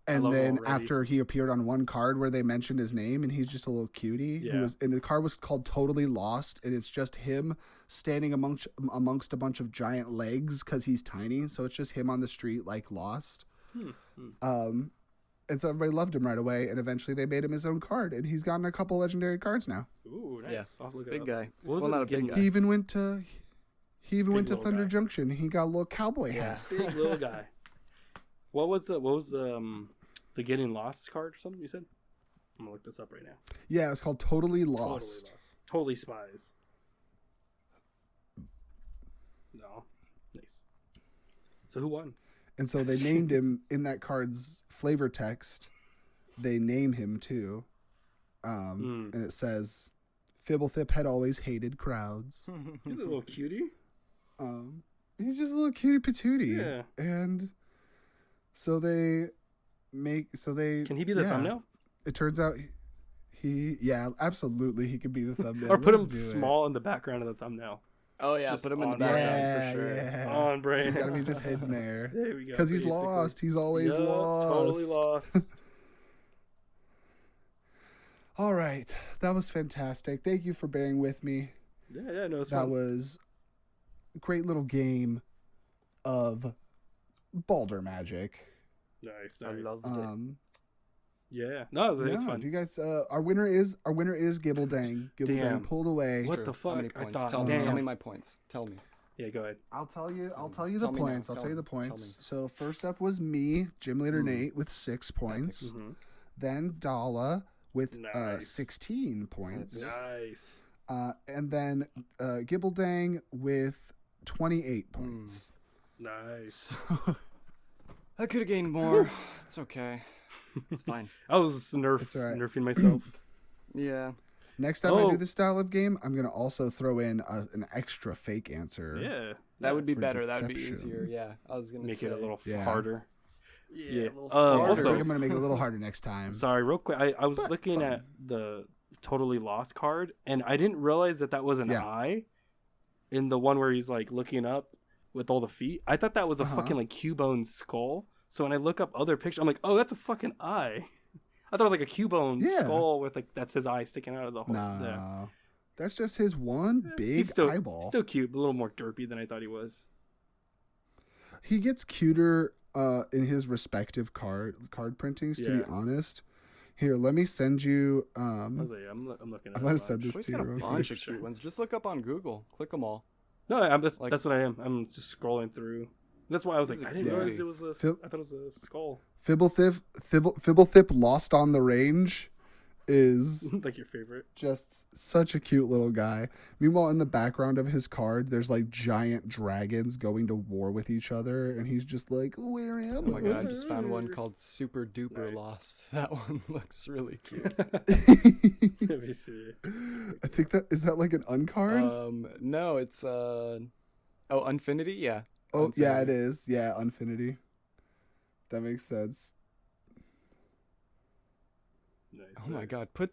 And love him then already. after he appeared on one card where they mentioned his name, and he's just a little cutie. Yeah. And the card was called Totally Lost, and it's just him standing amongst a bunch of giant legs because he's tiny. So it's just him on the street, like lost. And so everybody loved him right away, and eventually they made him his own card, and he's gotten a couple legendary cards now. Ooh, nice. Yeah. I'll have to look it Big up. guy. What was Well, it not a big again? guy. He even went to He even Big went to little Thunder guy. Junction. He got a little cowboy hat. Big little guy. What was the Getting Lost card or something you said? I'm gonna look this up right now. Yeah, it's called Totally Totally Lost. Lost. Totally Spies. No. Nice. So who won? And so they named him in that card's flavor text. They name him too. And it says, Fibblethip had always hated crowds. He's a little cutie. He's just a little cutie patootie. Yeah. And so they Can he be the thumbnail? It turns out absolutely he could be the thumbnail. Or put him Let's do it. small in the background of the thumbnail. Oh yeah, Just put him in the on background for sure. Yeah. On brain. He's gotta be just hidden there. There we go. Because he's basically. lost. He's always Yup, lost. Totally lost. All right. That was fantastic. Thank you for bearing with me. Yeah, no, it's That fun. was a great little game of Baldermagic. Nice. I loved it. Yeah. No, it's fun. Do you guys our winner is Gibbledang. Gibbledang Damn. pulled away. What the How many fuck? I points? thought. Tell me Damn. my points. Tell me. Yeah, go ahead. I'll tell you the Tell me now. points. I'll Tell tell you me. the Tell points. me. So first up was me, Gymleader Nate with 6 points. Mm-hmm. Then Dala with Nice. 16 points. Nice. And then Gibbledang with 28 points. Nice. I could have gained more. It's okay. It's fine. I was It's all right. nerfing myself. Yeah. Next time I Oh. do this style of game, I'm going to also throw in an extra fake answer. Yeah. That would be For better. That would be deception. easier. Yeah. I was gonna Make say it a little Yeah. harder. Yeah. Yeah. A little Yeah, I Also- think I'm going to make it a little harder next time. Sorry, real quick. I was But looking fun. at the Totally Lost card, and I didn't realize that was an Yeah. eye in the one where he's like looking up with all the feet. I thought that was a Uh-huh. fucking like Cubone skull. So when I look up other pictures, I'm like, oh, that's a fucking eye. I thought it was like a Cubone Yeah. skull with like that's his eye sticking out of the hole. No. Yeah. That's just his one big He's still, eyeball. Still cute, but a little more derpy than I thought he was. He gets cuter in his respective card printings, to be Yeah. honest. Here, let me send you. I was like, I'm looking at I'm it. gonna send this He's to you. got a real quick. bunch of cute ones. Just look up on Google. Click them all. No, that's Like- what I am. I'm just scrolling through. That's why I was like, These are I didn't cute. realize it was a. Phil- I thought it was a skull. Fibblethip Lost on the Range is Like your favorite. just such a cute little guy. Meanwhile, in the background of his card, there's like giant dragons going to war with each other, and he's just like, "Where am I?" Oh my god! I just found one called Super Duper Nice. Lost. That one looks really cute. Let me see. I think that is that like an uncard. No, it's Infinity. Yeah. Oh yeah, it Infinity. is. Yeah, Infinity. That makes sense. Nice. Oh my nice. god! Put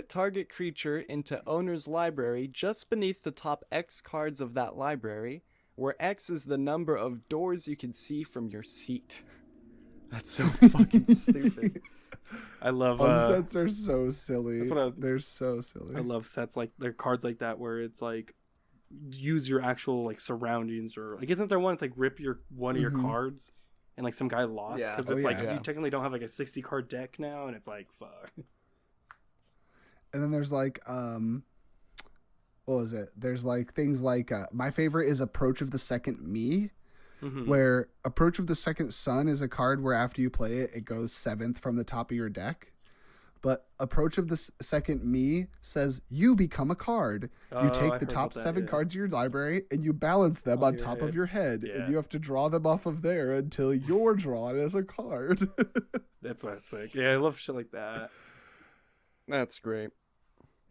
target creature into owner's library just beneath the top X cards of that library, where X is the number of doors you can see from your seat. That's so fucking stupid. I love. Unsets are so silly. that's what They're so silly. I love sets like they're cards like that where it's like use your actual like surroundings or like isn't there one it's like rip your one of your cards and like some guy lost Yeah. because Oh, it's like yeah. you technically don't have like a 60 card deck now and it's like fuck. And then there's like what was it? There's like things like my favorite is Approach of the Second Me, Mhm. where Approach of the Second Sun is a card where after you play it, it goes 7th from the top of your deck. But Approach of the Second Me says you become a card. Oh, You I take heard the top about that, 7 yeah. cards of your library and you balance them On on your top head. of your head. Yeah. And you have to draw them off of there until you're drawn as a card. That's sick. Yeah, I love shit like that. That's great.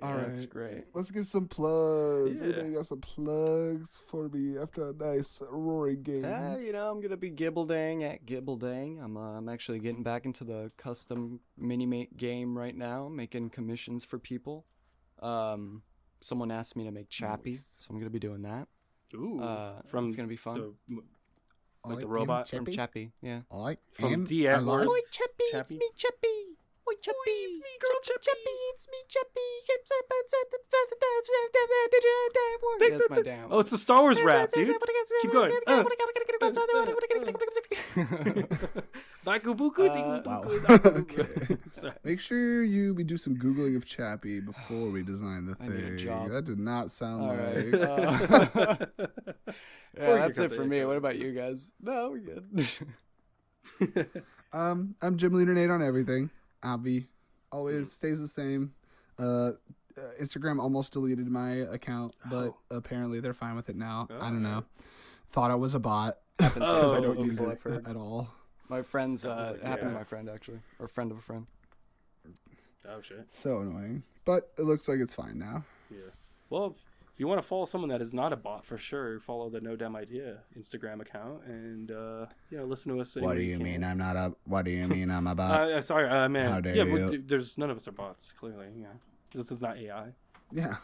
All Yeah, right. That's great. Let's get some plugs. Yeah. Everybody got some plugs for me after a nice roaring game. I'm gonna be Gibbledang at Gibbledang. I'm actually getting back into the custom mini-mate game right now, making commissions for people. Someone asked me to make Chappie, so I'm gonna be doing that. Ooh, It's gonna be fun. Like the robot From Chappie, yeah. I from am D. alive. Edwards. Oi, Chappie, it's Chappie? me, Chappie. Oi, Chappie, it's me, girl, Chappie, it's me, Chappie. That's my damn. Oh, it's the Star Wars rap, dude. Keep going. Bakubuku, Okay. Sorry. Make sure we do some Googling of Chappie before we design the I need a thing. job. That did not sound All like... right. Yeah, that's it for me. What about you guys? No, we're good. I'm Gymleader Nate on everything. Abby always stays the same. Instagram almost deleted my account, but apparently they're fine with it now. I don't know. Thought I was a bot because I don't use it at all. My friend's happened to my friend actually, or friend of a friend. Oh shit. So annoying, but it looks like it's fine now. Yeah. Well, if you want to follow someone that is not a bot, for sure, follow the No Dumb Idea Instagram account and listen to us. What do you mean I'm not a? What do you mean I'm a bot? Sorry, man. How dare yeah, you? there's none of us are bots. Clearly, yeah. This is not AI. Yeah.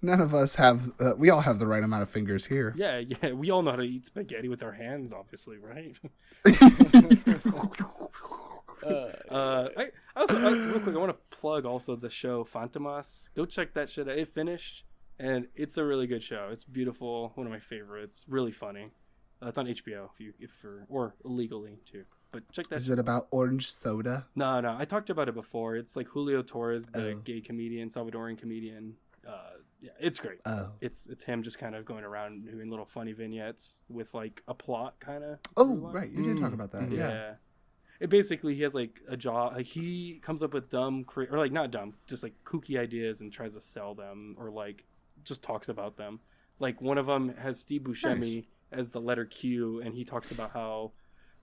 None of us have. We all have the right amount of fingers here. Yeah. We all know how to eat spaghetti with our hands, obviously, right? I also real quick, I want to plug also the show Fantomas. Go check that shit out. It finished, and it's a really good show. It's beautiful, one of my favorites. Really funny. It's on HBO or illegally too. But check that. Is it about orange soda? No. I talked about it before. It's like Julio Torres, the gay comedian, Salvadorian comedian. Yeah, it's great. It's him just kind of going around doing little funny vignettes with like a plot kind of. Oh, right. You did talk about that. Yeah. It basically, he has like a job. Like he comes up with dumb, or like not dumb, just like kooky ideas and tries to sell them, or like just talks about them. Like one of them has Steve Buscemi as the letter Q, and he talks about how,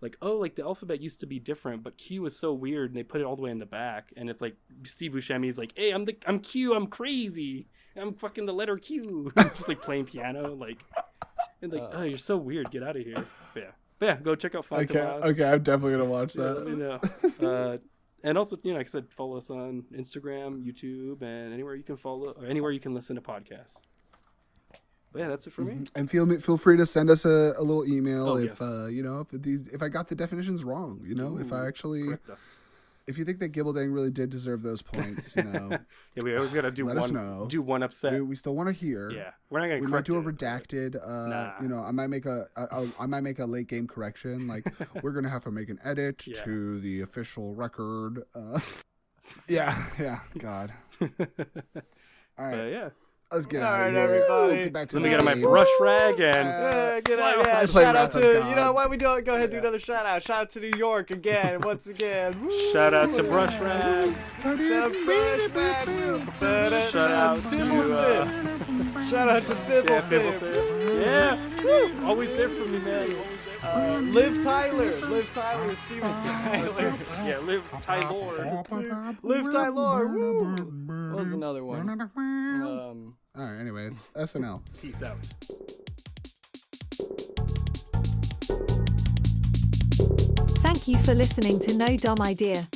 like, like the alphabet used to be different, but Q is so weird, and they put it all the way in the back, and it's like Steve Buscemi's like, hey, I'm Q, I'm crazy, I'm fucking the letter Q, just like playing piano, like, and like, oh, you're so weird, get out of here. But yeah, go check out Fantomas. Okay, I'm definitely gonna watch that. Let me know. And also, like I said, follow us on Instagram, YouTube, and anywhere you can follow, or anywhere you can listen to podcasts. But yeah, that's it for me. And feel free to send us a little email if yes. if I got the definitions wrong. If I actually, correct us. If you think that Gibbledang really did deserve those points, Yeah, we always gotta do let us know. Do one upset. We still want to hear. Yeah, we're not gonna. We might do a redacted. Nah. I might make a late game correction. Like we're gonna have to make an edit to the official record. Yeah. God. All right. Yeah. Let's get All out right, of here. everybody. Let's get back to Let the me get on my game. brush rag and Get out, I play shout out Wrath to of God. why we do it? Go ahead and do another shout out. Shout out to New York again, once again. Woo. shout out to brush rag. Shout out Brush Rag. Shout out to Shout out to Fibblefib. Yeah, woo. Always there for me, man. Liv Tyler, Steven Tyler. Yeah, Liv Tyler. Liv Tyler. Woo. What was another one? All right. Anyways, SNL. Peace out. Thank you for listening to No Dumb Idea.